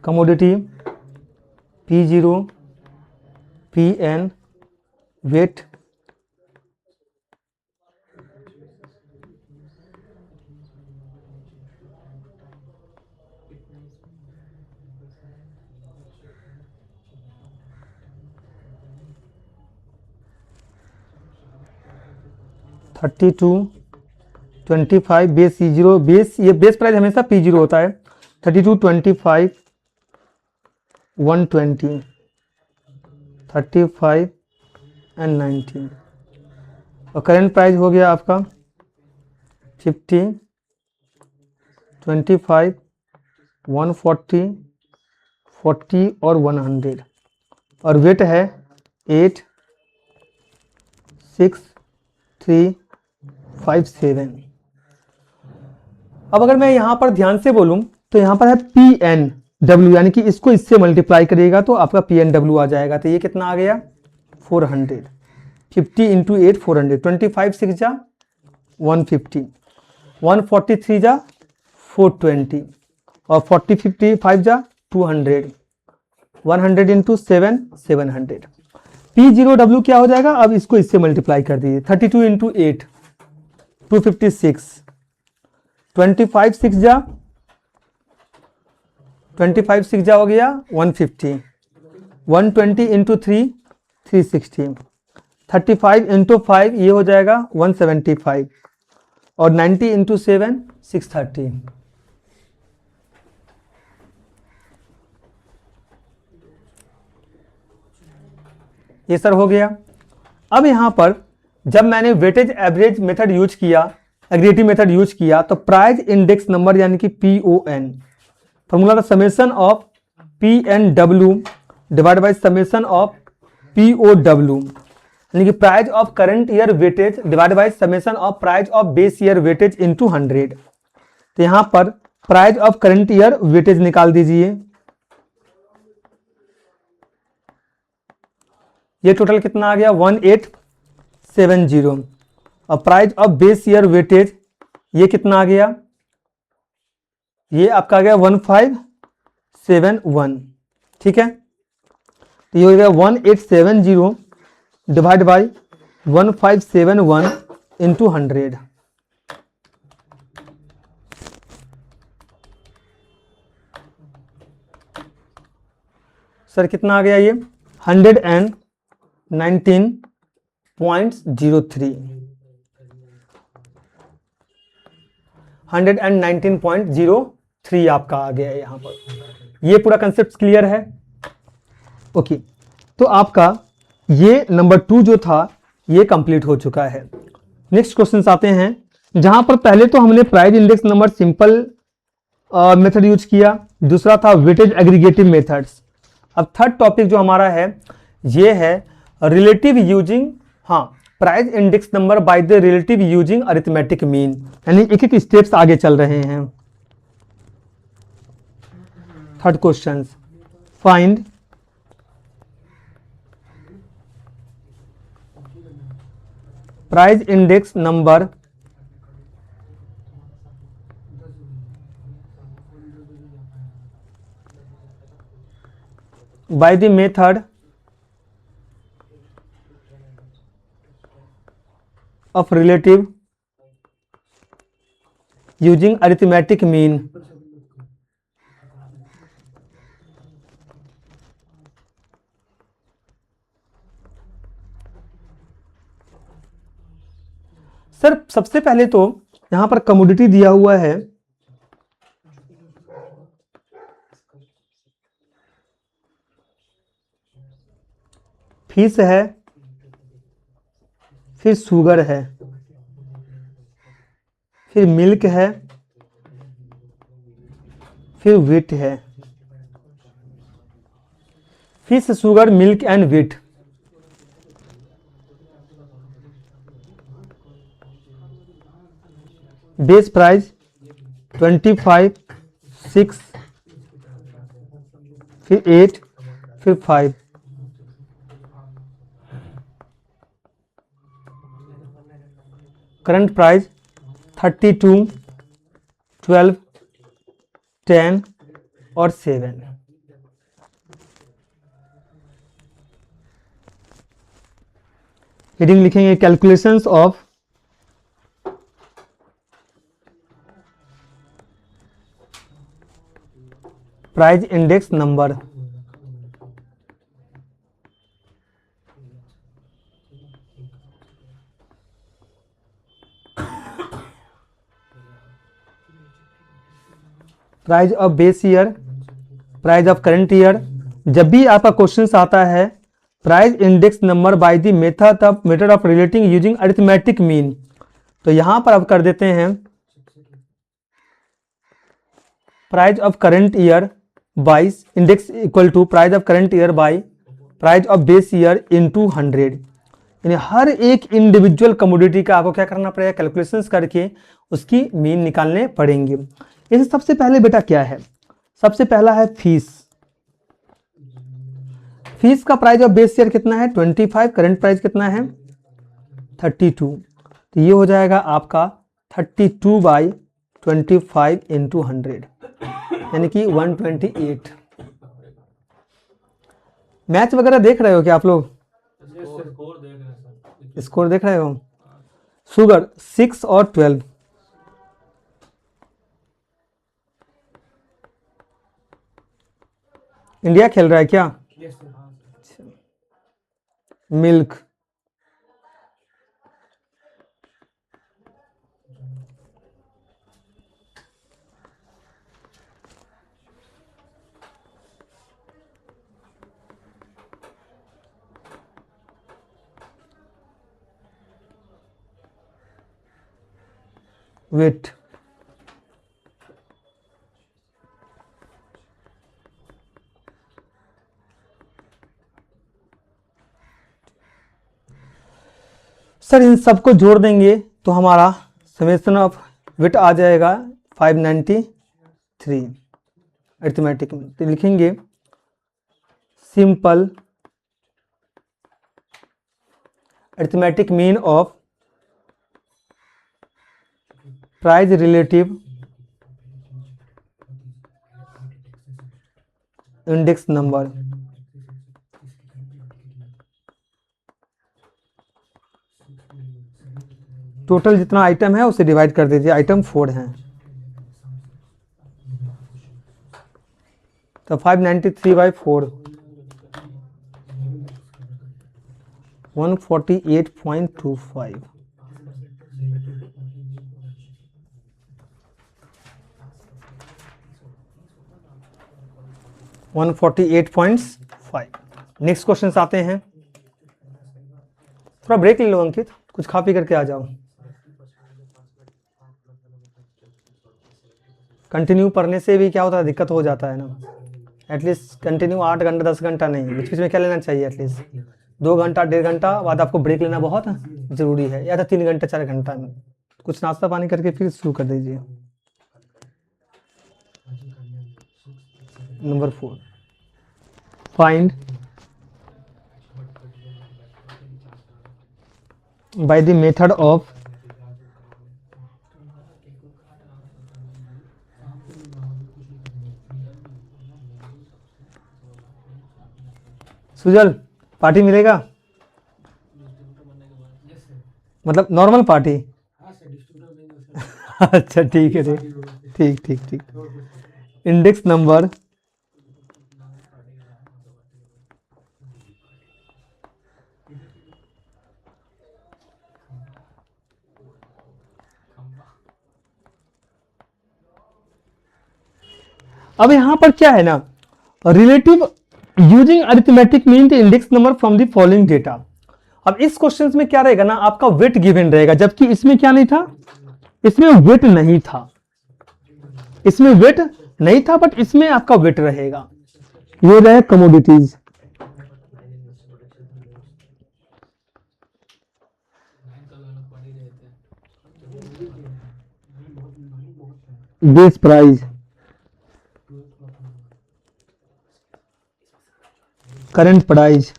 Commodity P0, Pn, weight, (32, 25) base C0, base ये बेस प्राइस हमेशा P0 होता है। 32, 25, 120, 35 एंड 90 और करंट प्राइस हो गया आपका 50, 25, 140, 40 और 100 और वेट है 8, 6, 3, 5, 7। अब अगर मैं यहां पर ध्यान से बोलूं तो यहां पर है PNW, यानी कि इसको इससे मल्टीप्लाई करिएगा तो आपका PNW आ जाएगा। तो ये कितना आ गया 400, 50 इंटू 8 400, 25 6 जा 150, 143 जा 420 और 40 55 जा 200, 100 इंटू 7 700। P0W क्या हो जाएगा, अब इसको इससे मल्टीप्लाई कर दीजिए। 32 इंटू 8 256, 25 6 जा 25 6 जा हो गया 150, 120 इंटू 3 360, 35 इंटू 5 ये हो जाएगा 175 और 90 इंटू 7 630। ये सर हो गया। अब यहां पर जब मैंने वेटेज एवरेज मेथड यूज किया, एग्रीगेटिव मेथड यूज किया, तो प्राइस इंडेक्स नंबर यानी कि PON, फॉर्मूला था summation of PNW divide by summation of POW, यानी कि price of current year weightage divide by summation of price of base year weightage into 100। तो यहां पर price of current year weightage निकाल दीजिए। ये टोटल कितना आ गया 1870 और price of base year weightage ये कितना आ गया, ये आपका आ गया 1571। ठीक है, तो ये हो गया 1870 डिवाइड बाई 1571 इंटू 100। सर कितना आ गया ये? 119.03। 119.03 आपका आ गया है यहां पर। ये पूरा कंसेप्ट क्लियर है? ओके, तो आपका ये नंबर 2 जो था ये कंप्लीट हो चुका है। नेक्स्ट क्वेश्चन आते हैं, जहां पर पहले तो हमने price index number simple method use किया, दूसरा था वेटेज एग्रीगेटिव मेथड्स। अब थर्ड टॉपिक जो हमारा है ये है रिलेटिव यूजिंग, हाँ, price index number by the relative using arithmetic mean, यानी एक एक स्टेप्स आगे चल रहे हैं। Third question, find price index number by the method of relative using arithmetic mean। Sir सबसे पहले तो यहां पर कमोडिटी दिया हुआ है, फिश है, फिर शुगर है, फिर मिल्क है, फिर व्हीट है। Fish, sugar, milk and wheat. Base price 25, 6, फिर 8, फिर 5। करंट प्राइस 32, 12, 10 और 7। हेडिंग लिखेंगे calculations of price index number. Price of base year, price of current year. जब भी आपका क्वेश्चन आता है price index number by the method of relating using arithmetic mean, तो यहां पर अब कर देते हैं price of current year by index equal to price of current year by price of base year into 100। यानी हर एक इंडिविजुअल कमोडिटी का आपको क्या करना पड़ेगा, कैलकुलेशंस करके उसकी मीन निकालने पड़ेंगे। इसमें सबसे पहले बेटा क्या है, सबसे पहला है फीस। फीस का प्राइस ऑफ बेस ईयर कितना है 25, करंट प्राइस कितना है 32, तो ये हो जाएगा आपका 32/25 इंटू 100, यानी कि 128। मैच वगैरह देख रहे हो क्या आप लोग? स्कोर देख रहे हो? शुगर 6 और 12। इंडिया खेल रहा है क्या? मिल्क, वेट, सर इन सबको जोड़ देंगे तो हमारा समेशन ऑफ वेट आ जाएगा 593 अरिथमेटिक में। तो लिखेंगे simple arithmetic mean of price relative index number. Total जितना आइटम है उसे डिवाइड कर दीजिए, आइटम 4 हैं, तो 593/4 148.25 148.5। नेक्स्ट क्वेश्चन आते हैं। थोड़ा ब्रेक ले लो अंकित, कुछ खा पी करके आ जाओ। कंटिन्यू पढ़ने से भी क्या होता है, दिक्कत हो जाता है ना। एटलीस्ट कंटिन्यू 8 घंटा 10 घंटा नहीं, बीच बीच में क्या लेना चाहिए, एटलीस्ट 2 घंटा 1.5 घंटा बाद आपको ब्रेक लेना बहुत जरूरी है, या तो 3 घंटा 4 घंटा में कुछ नाश्ता पानी करके फिर शुरू कर दीजिए। Number 4, find by the method of Sujal party मिलेगा, मतलब नॉर्मल पार्टी। अच्छा ठीक है, ठीक ठीक ठीक। इंडेक्स नंबर अब यहां पर क्या है ना, relative using arithmetic mean the index number from the following data. अब इस क्वेश्चन में क्या रहेगा ना, आपका वेट गिवन रहेगा, जबकि इसमें क्या नहीं था, इसमें वेट नहीं था, इसमें वेट नहीं था, बट इसमें आपका वेट रहेगा। ये रहे commodities, base price, current price,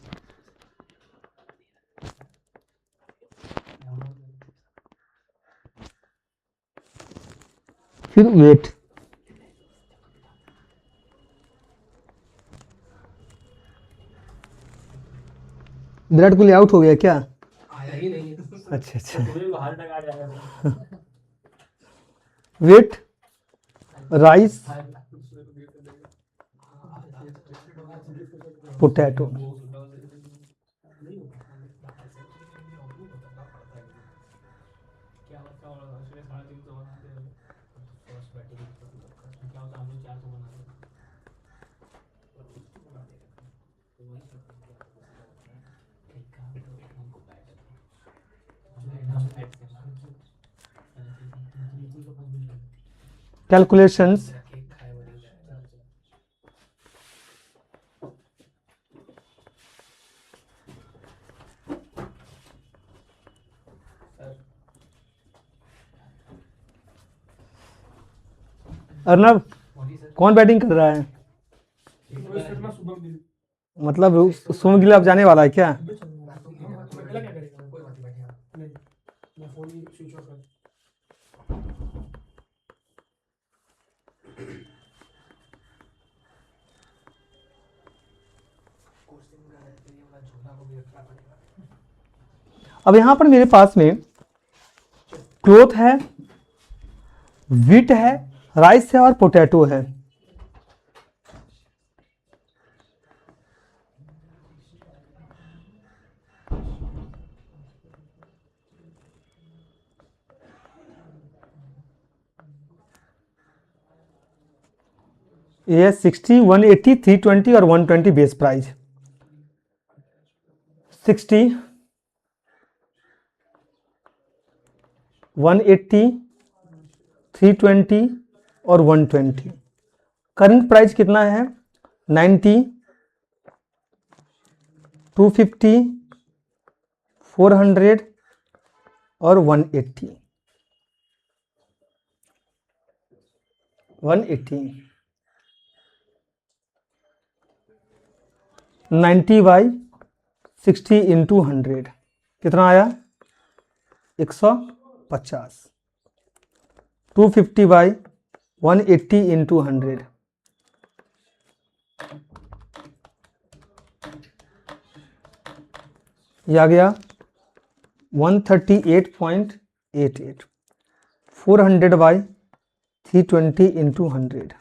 फिर वेट। विराट कोहली आउट हो गया क्या? आया ही नहीं। अच्छा अच्छा। Weight, rice, potato. Calculations, Arnab कौन बैटिंग कर रहा है? मतलब शुभम गिल अब जाने वाला है क्या? अब यहां पर मेरे पास में क्लोथ है, व्हीट है, राइस है और पोटैटो है। ये 60, 180, 320 और 120 बेस प्राइस। 60, 180, 320 और 120। करंट प्राइस कितना है? 90, 250, 400 और 180। 90/60 इंटू 100 कितना आया? 150। 250/180 इंटू 100 ये आ गया 138.5 88 400 बाई 320 इंटू 100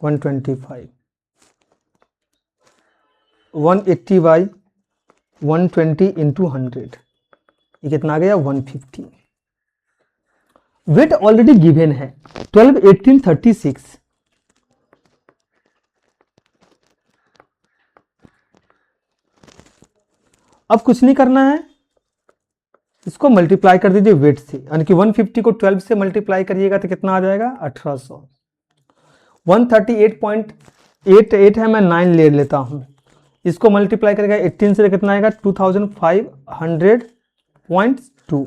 125 180 बाई 120 इंटू 100 ये कितना आ गया 150। वेट ऑलरेडी गिवन है 12 18 36। अब कुछ नहीं करना है, इसको मल्टीप्लाई कर दीजिए वेट से, यानी कि 150 को 12 से मल्टीप्लाई करिएगा तो कितना आ जाएगा 1800। 138.88 है, मैं 9 ले लेता हूं, इसको मल्टीप्लाई करेगा 18 से कितना आएगा 2500.2।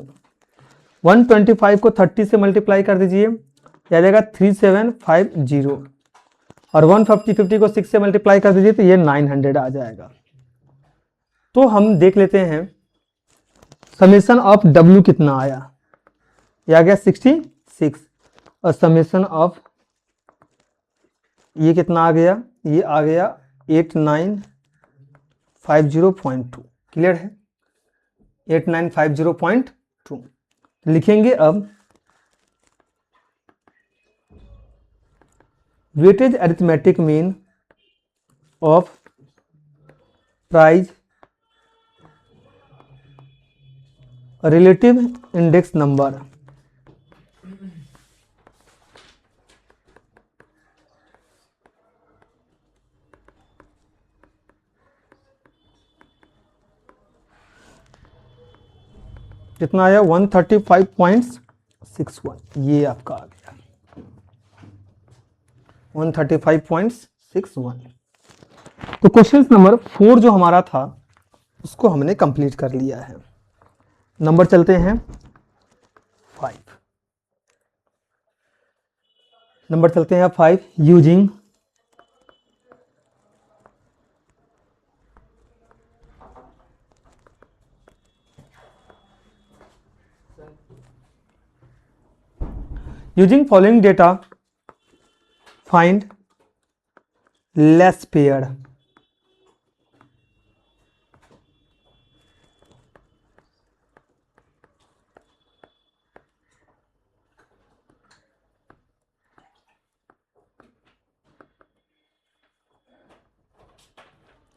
125 को 30 से मल्टीप्लाई कर दीजिए, आ जाएगा 3750, और 150 को 6 से मल्टीप्लाई कर दीजिए तो ये 900 आ जाएगा। तो हम देख लेते हैं समेशन ऑफ W कितना आया, ये आ गया 66, और समेशन ऑफ ये कितना आ गया, ये आ गया 8950.2। क्लियर है, 8950.2 लिखेंगे। अब weightage arithmetic mean of price relative index number कितना आया 135.61, ये आपका आ गया 135.61। तो क्वेश्चन नंबर 4 जो हमारा था उसको हमने कंप्लीट कर लिया है। नंबर चलते हैं 5, नंबर चलते हैं 5। Using using following data find less pair.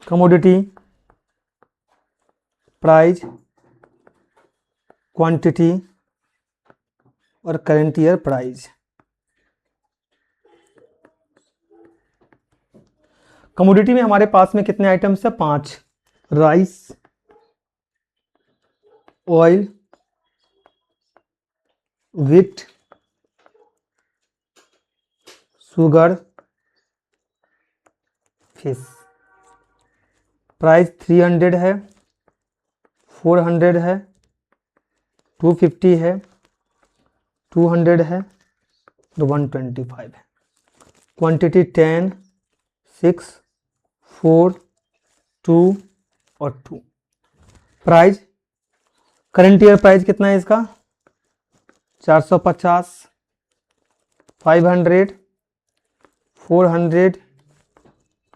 Commodity, price, quantity और करंट ईयर प्राइस। कमोडिटी में हमारे पास में कितने आइटम्स है 5, rice, oil, wheat, sugar, fish. Price 300 है, 400 है, 250 है, 200 है और 125 है। क्वांटिटी 10, 6, 4, 2 और 2। प्राइस, करंट ईयर प्राइस कितना है इसका 450, 500, 400,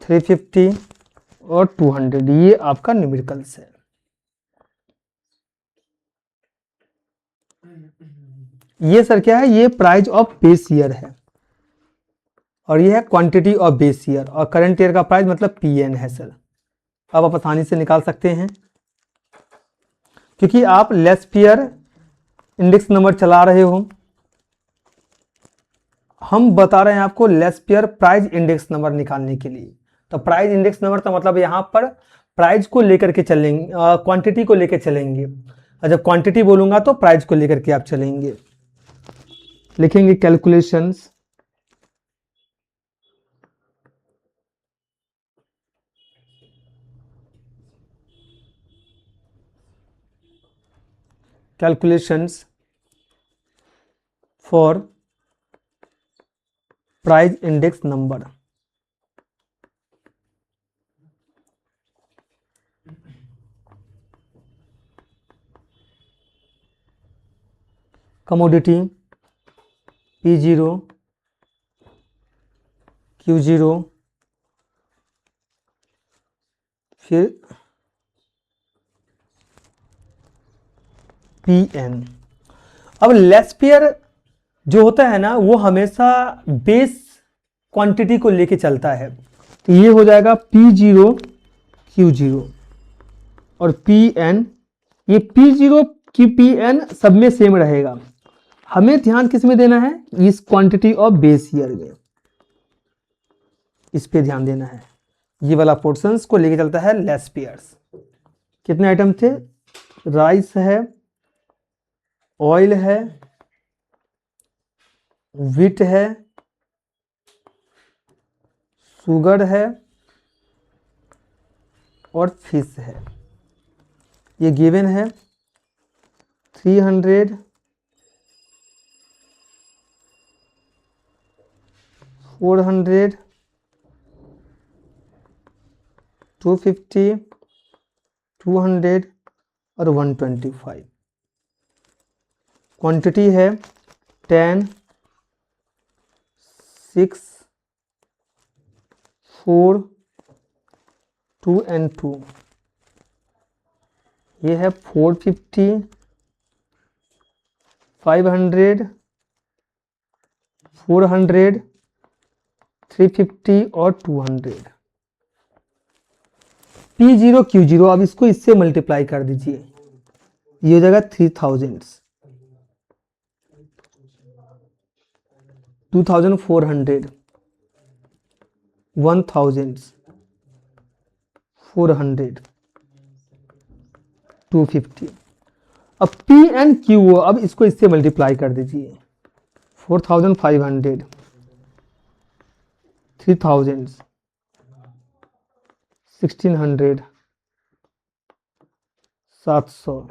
350 और 200। ये आपका न्यूमेरिकल्स है। ये सर क्या है, ये प्राइस ऑफ बेस ईयर है, और ये है क्वांटिटी ऑफ बेस ईयर, और करंट ईयर का प्राइस मतलब पीएन है सर। अब आप आसानी से निकाल सकते हैं, क्योंकि आप लेस पेयर इंडेक्स नंबर चला रहे हो। हम बता रहे हैं आपको less pair price index number निकालने के लिए। तो प्राइस इंडेक्स नंबर का मतलब यहां पर प्राइस को लेकर के चलेंगे, क्वांटिटी को लेकर चलेंगे, और जब क्वांटिटी बोलूंगा तो प्राइस को लेकर के आप चलेंगे। लिखेंगे calculations for price index number. Commodity P0, Q0, फिर पी एन। अब लेस पेयर जो होता है ना वो हमेशा बेस क्वांटिटी को लेके चलता है, तो ये हो जाएगा P0 Q0 और Pn, ये P0 की Pn सब में सेम रहेगा। हमें ध्यान किस में देना है, इस क्वांटिटी ऑफ बेस ईयर में, इस पे ध्यान देना है। ये वाला पोर्शंस को लेके चलता है लेस पेयर्स। कितने आइटम थे, राइस है, ऑयल है, व्हीट है, शुगर है और फिश है। ये गिवन है 300, 400, 250, 200 और 125। क्वांटिटी है 10, 6, 4, 2 एंड 2। ये है 450, 500, 400, 350 और 200। P0 Q0, अब इसको इससे मल्टीप्लाई कर दीजिए, ये हो जाएगा 3000, 2400, 1000, 400, 250। अब P एंड Q, अब इसको इससे मल्टीप्लाई कर दीजिए, 4500, 3000, 1600, 700,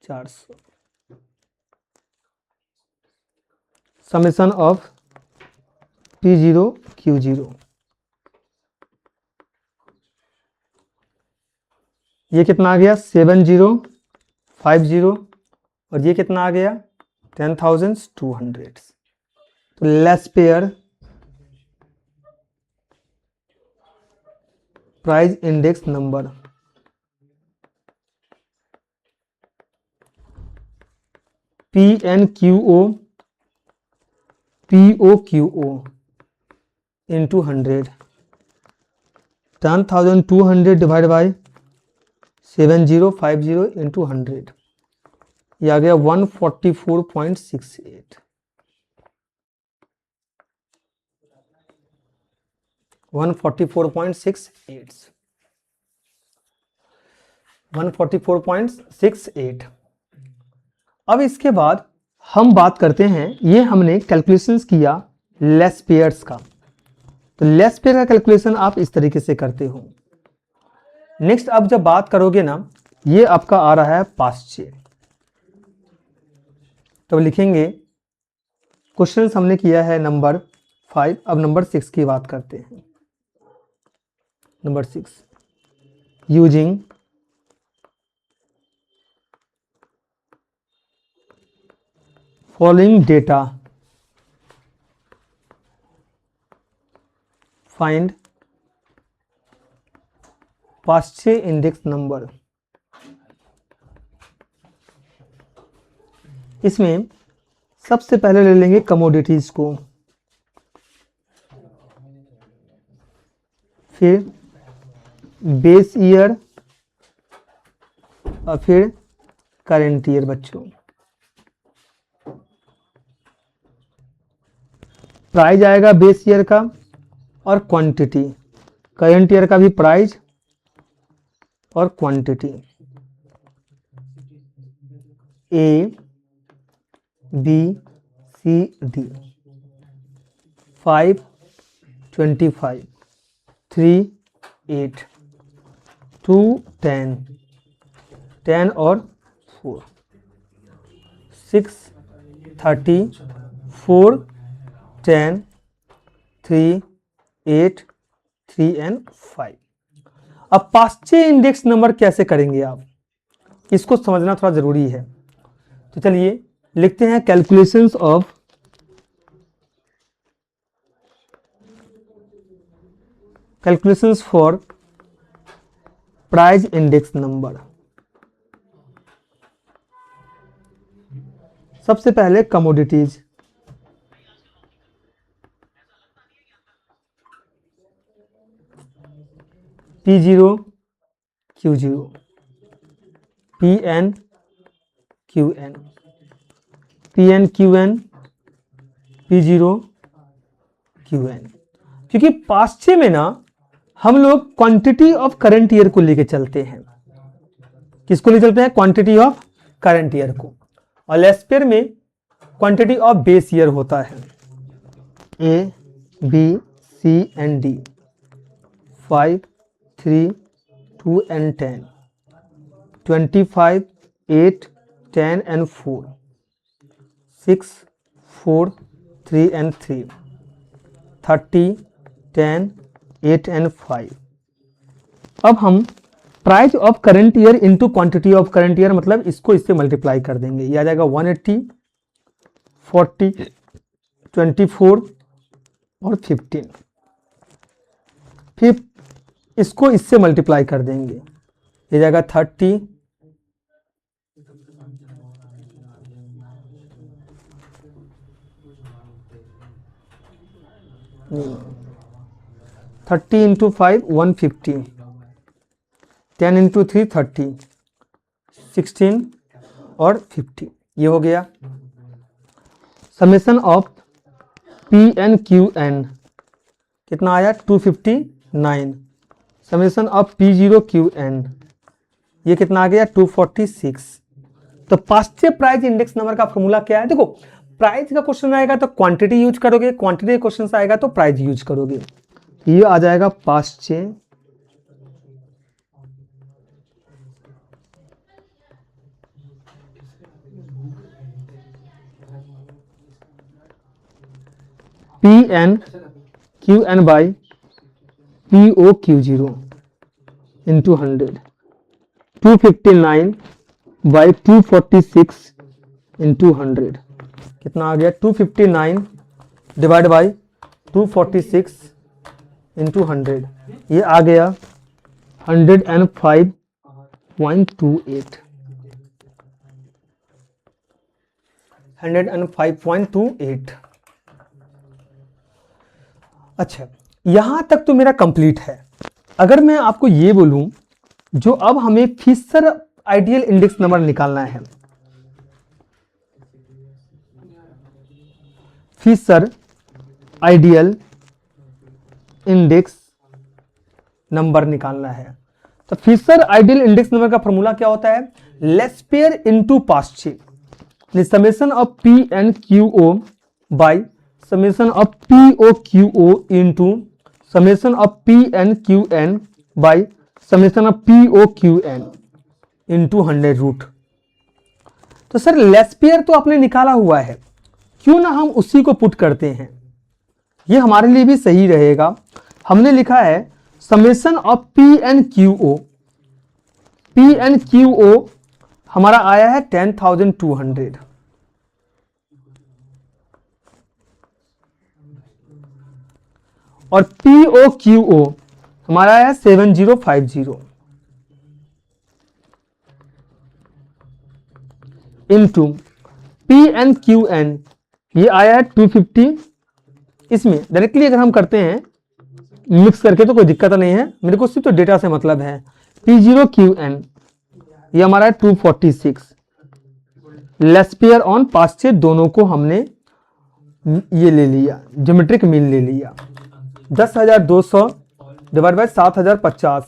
400। समेशन ऑफ P0 Q0, ये कितना आ गया 7050 और ये कितना आ गया 10200। तो less pair price index number PNQO POQO into 100, 10200 divide by 7050 into 100, ये आ गया 144.68। 144.68, 144.68। अब इसके बाद हम बात करते हैं, ये हमने कैलकुलेशंस किया लेस पेयर्स का, तो लेस पेयर का कैलकुलेशन आप इस तरीके से करते हो। नेक्स्ट अब जब बात करोगे ना, ये आपका आ रहा है पाश्चे, तो लिखेंगे क्वेश्चन हमने किया है नंबर 5। अब नंबर 6 की बात करते हैं। Number 6, using following data find Paasche index number. इसमें सबसे पहले ले लेंगे कमोडिटीज को, फिर बेस ईयर और फिर करेंट ईयर। बच्चों प्राइस आएगा बेस ईयर का और क्वांटिटी, करेंट ईयर का भी प्राइस और quantity. A B C D 5 25 3 8 2 10 10 और 4 6 30 4 10 3 8 3 एंड 5। अब पाश्चे इंडेक्स नंबर कैसे करेंगे आप, इसको समझना थोड़ा जरूरी है। तो चलिए लिखते हैं calculations for price index number. सबसे पहले commodities, P0 Q0, PN QN, PN QN, P0 QN। क्योंकि पाश्चे में ना हम लोग क्वांटिटी ऑफ करंट ईयर को लेके चलते हैं। किसको लेके चलते हैं? क्वांटिटी ऑफ करंट ईयर को। और लेस्पेयर में क्वांटिटी ऑफ बेस ईयर होता है। A, B, C and D, 5, 3, 2 and 10, 25, 8, 10 and 4, 6, 4, 3 and 3, 30, 10, 8 and 5। अब हम price of current year into quantity of current year, मतलब इसको इससे मल्टीप्लाई कर देंगे। ये आ जाएगा 180, 40, 24 और 15। फिर इसको इससे मल्टीप्लाई कर देंगे, ये जाएगा 30, 30 इंटू 5 150, 10 इंटू 3 30, 16 और 50। ये हो गया समेशन ऑफ PN QN कितना आया? 259। समेशन ऑफ P0 QN ये कितना आ गया? 246। तो पाश्चे प्राइस इंडेक्स नंबर का फॉर्मूला क्या है? देखो, प्राइस का क्वेश्चन आएगा तो क्वांटिटी यूज करोगे, क्वांटिटी क्वेश्चन आएगा तो प्राइस यूज करोगे। ये आ जाएगा पाश्चे PN QN by PO Q0 into 100, 259 by 246 into 100 कितना आ गया? 259 डिवाइड बाई 246 इंटू 100, ये आ गया 105.28। 105.28। अच्छा, यहां तक तो मेरा कंप्लीट है। अगर मैं आपको ये बोलूं, जो अब हमें फिशर आइडियल इंडेक्स नंबर निकालना है, फिशर आइडियल इंडेक्स नंबर निकालना है, तो फिशर आइडियल इंडेक्स नंबर का फॉर्मूला क्या होता है? Laspeyres into Paasche, summation of PN QO by summation of PO QO into summation of PN QN by summation of PO QN into 100 root. तो sir Laspeyres तो आपने निकाला हुआ है, क्यों ना हम उसी को पुट करते हैं, ये हमारे लिए भी सही रहेगा। हमने लिखा है summation of PN QO, PN QO हमारा आया है 10,200 और PO QO हमारा आया है 7050 इंटू PN QN ये आया है 250। इसमें डायरेक्टली अगर हम करते हैं मिक्स करके तो कोई दिक्कत नहीं है, मेरे को सिर्फ तो डेटा से मतलब है। P0 QN ये हमारा है 246। लेस्पेयर ऑन पाश्चे दोनों को हमने ये ले लिया, ज्योमेट्रिक मीन ले लिया। 10,200 डिवाइड बाय 7,050,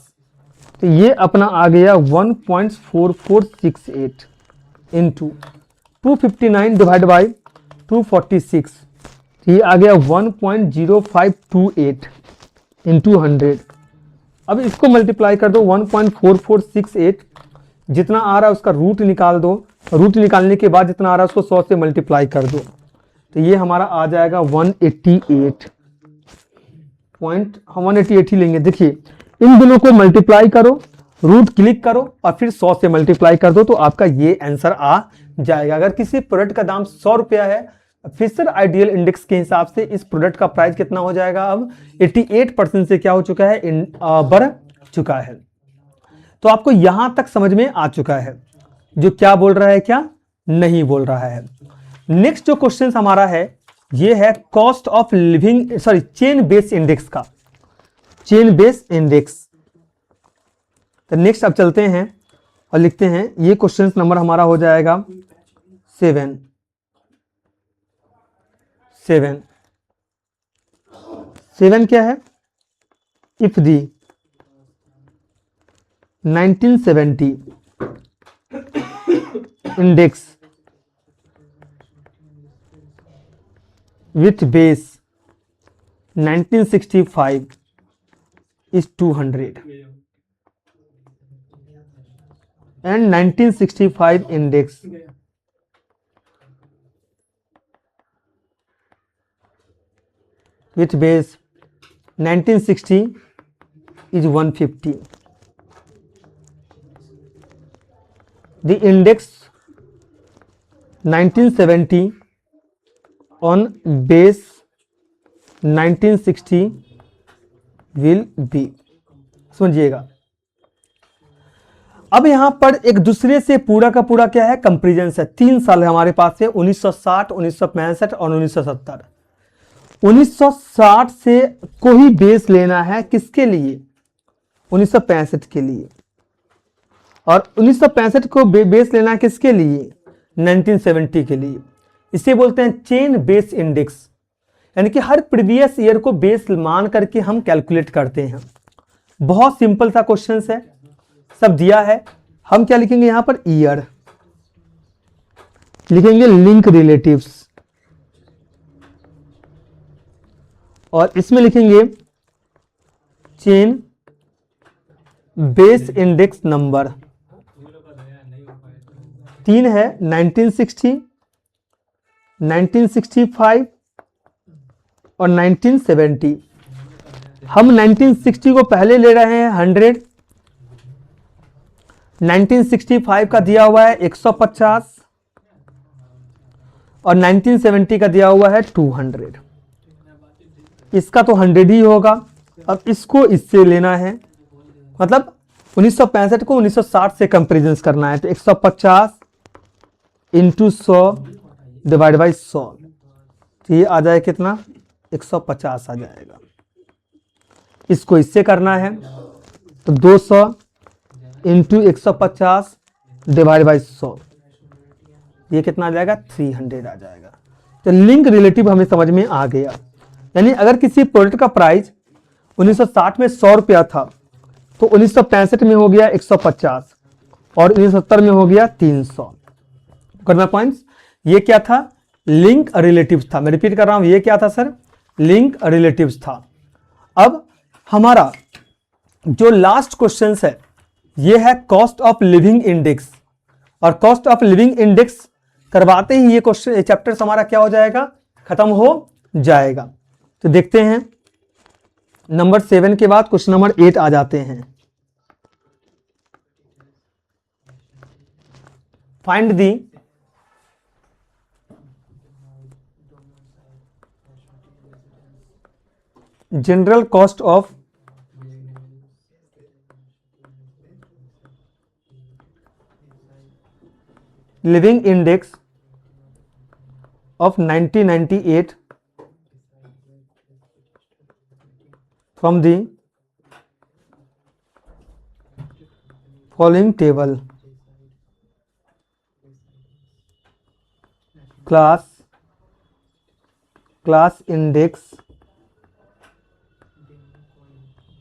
तो ये अपना आ गया 1.4468 इंटू 259 डिवाइड बाय 246, ये आ गया 1.0528 इंटू 100। अब इसको मल्टीप्लाई कर दो, 1.4468 जितना आ रहा है उसका रूट निकाल दो, रूट निकालने के बाद जितना आ रहा है उसको 100 से मल्टीप्लाई कर दो, तो ये हमारा आ जाएगा 188 पॉइंट, हम 188 ही लेंगे। देखिए इन दोनों को मल्टीप्लाई करो, रूट क्लिक करो और फिर 100 से मल्टीप्लाई कर दो, तो आपका ये आंसर आ जाएगा। अगर किसी प्रोडक्ट का दाम 100 रुपया है, फिशर आइडियल इंडेक्स के हिसाब से इस प्रोडक्ट का प्राइस कितना हो जाएगा? अब 88% से क्या हो चुका है? बढ़ चुका है। तो आपको यहां तक समझ में आ चुका है जो क्या बोल रहा है, क्या नहीं बोल रहा है। नेक्स्ट जो क्वेश्चन हमारा है ये है cost of living chain base index का, चेन बेस इंडेक्स। तो नेक्स्ट अब चलते हैं और लिखते हैं, ये क्वेश्चन नंबर हमारा हो जाएगा 7। क्या है? If the 1970 index with base 1965 is 200 and 1965 index with base 1960 is 150. The index 1970 on base 1960 will be। समझिएगा, अब यहां पर एक दूसरे से पूरा का पूरा क्या है, कंपेरिजन है। 3 साल है हमारे पास है, 1960, 1965 और 1970। 1960 से को ही बेस लेना है, किसके लिए? 1965 के लिए। और 1965 को बेस लेना है किसके लिए? 1970 के लिए। इसे बोलते हैं चेन बेस इंडेक्स, यानी कि हर प्रीवियस ईयर को बेस मान करके हम कैलकुलेट करते हैं। बहुत सिंपल सा क्वेश्चन है, सब दिया है। हम क्या लिखेंगे यहां पर? ईयर लिखेंगे, लिंक रिलेटिव्स, और इसमें लिखेंगे चेन बेस इंडेक्स नंबर। 3 है 1960, 1965 और 1970। हम 1960 को पहले ले रहे हैं 100, 1965 का दिया हुआ है 150 और 1970 का दिया हुआ है 200। इसका तो 100 ही होगा। अब इसको इससे लेना है, मतलब 1965 को 1960 से कंपेरिजन करना है। तो 150 इंटू 100 डिवाइड बाई 100, तो ये आ जाए कितना? 150 आ जाएगा। इसको इससे करना है तो 200 इंटू 150 डिवाइड बाई 100, ये कितना आ जाएगा? 300 आ जाएगा। तो लिंक रिलेटिव हमें समझ में आ गया। यानी अगर किसी प्रोडक्ट का प्राइस 1960 में 100 रुपया था, तो 1965 में हो गया 150 और 1970 में हो गया 300। करना पॉइंट्स, ये क्या था? लिंक रिलेटिव्स था। मैं रिपीट कर रहा हूं, ये क्या था सर? लिंक रिलेटिव्स था। अब हमारा जो लास्ट क्वेश्चन है ये है कॉस्ट ऑफ लिविंग इंडेक्स, और कॉस्ट ऑफ लिविंग इंडेक्स करवाते ही ये क्वेश्चन चैप्टर हमारा क्या हो जाएगा? खत्म हो जाएगा। तो देखते हैं, नंबर 7 के बाद क्वेश्चन नंबर 8 आ जाते हैं। Find the general cost of living index of 1998 from the following table: class index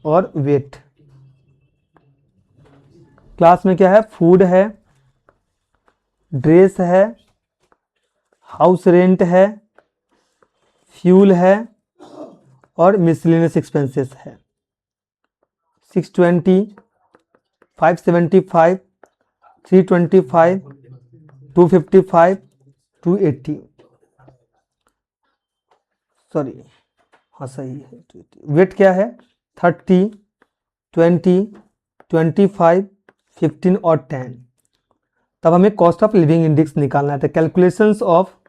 और वेट। क्लास में क्या है? फूड है, ड्रेस है, हाउस रेंट है, फ्यूल है और मिसलेनियस एक्सपेंसेस है। 620, 575, 325, 255, 280। सॉरी, हाँ सही है। वेट क्या है? 30, 20, 25, 15 और 10। तब हमें कॉस्ट ऑफ लिविंग इंडेक्स निकालना है। तो calculations of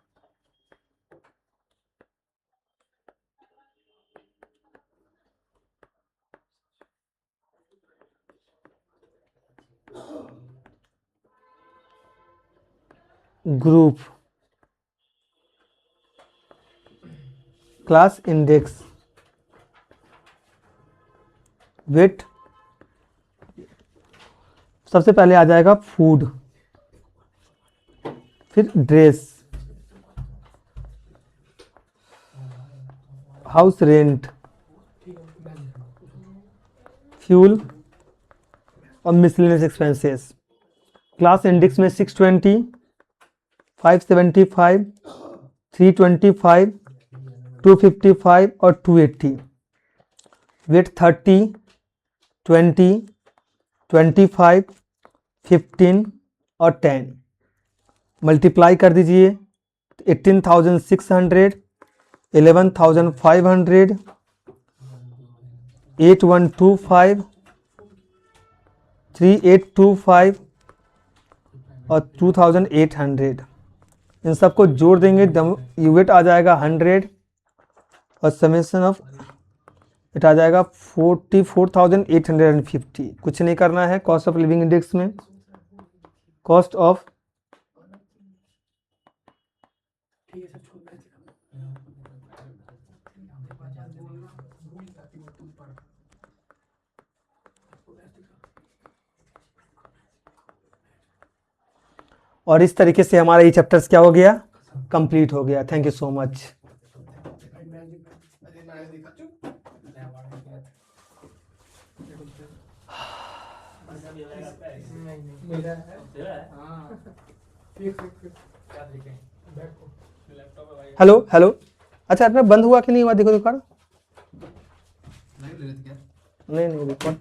group class index weight, सबसे पहले आ जाएगा फूड, फिर ड्रेस, हाउस रेंट, फ्यूल और मिसलेनियस एक्सपेंसेस। क्लास इंडेक्स में 620, 575, 325, 255 और 280। वेट 30, 20, 25, 15 और 10। मल्टीप्लाई कर दीजिए, 18,600, 11,500, 8125, 3825 और 2800। इन सबको जोड़ देंगे, वेट आ जाएगा 100 और समेशन ऑफ इट आ जाएगा 44,850। कुछ नहीं करना है। कॉस्ट ऑफ लिविंग इंडेक्स में कॉस्ट ऑफ और इस तरीके से हमारा ये चैप्टर्स क्या हो गया, कंप्लीट हो गया। Thank you so much. Hello hello, अच्छा अपना बंद हुआ कि नहीं हुआ, देखो रिकॉर्ड। नहीं रिकॉर्ड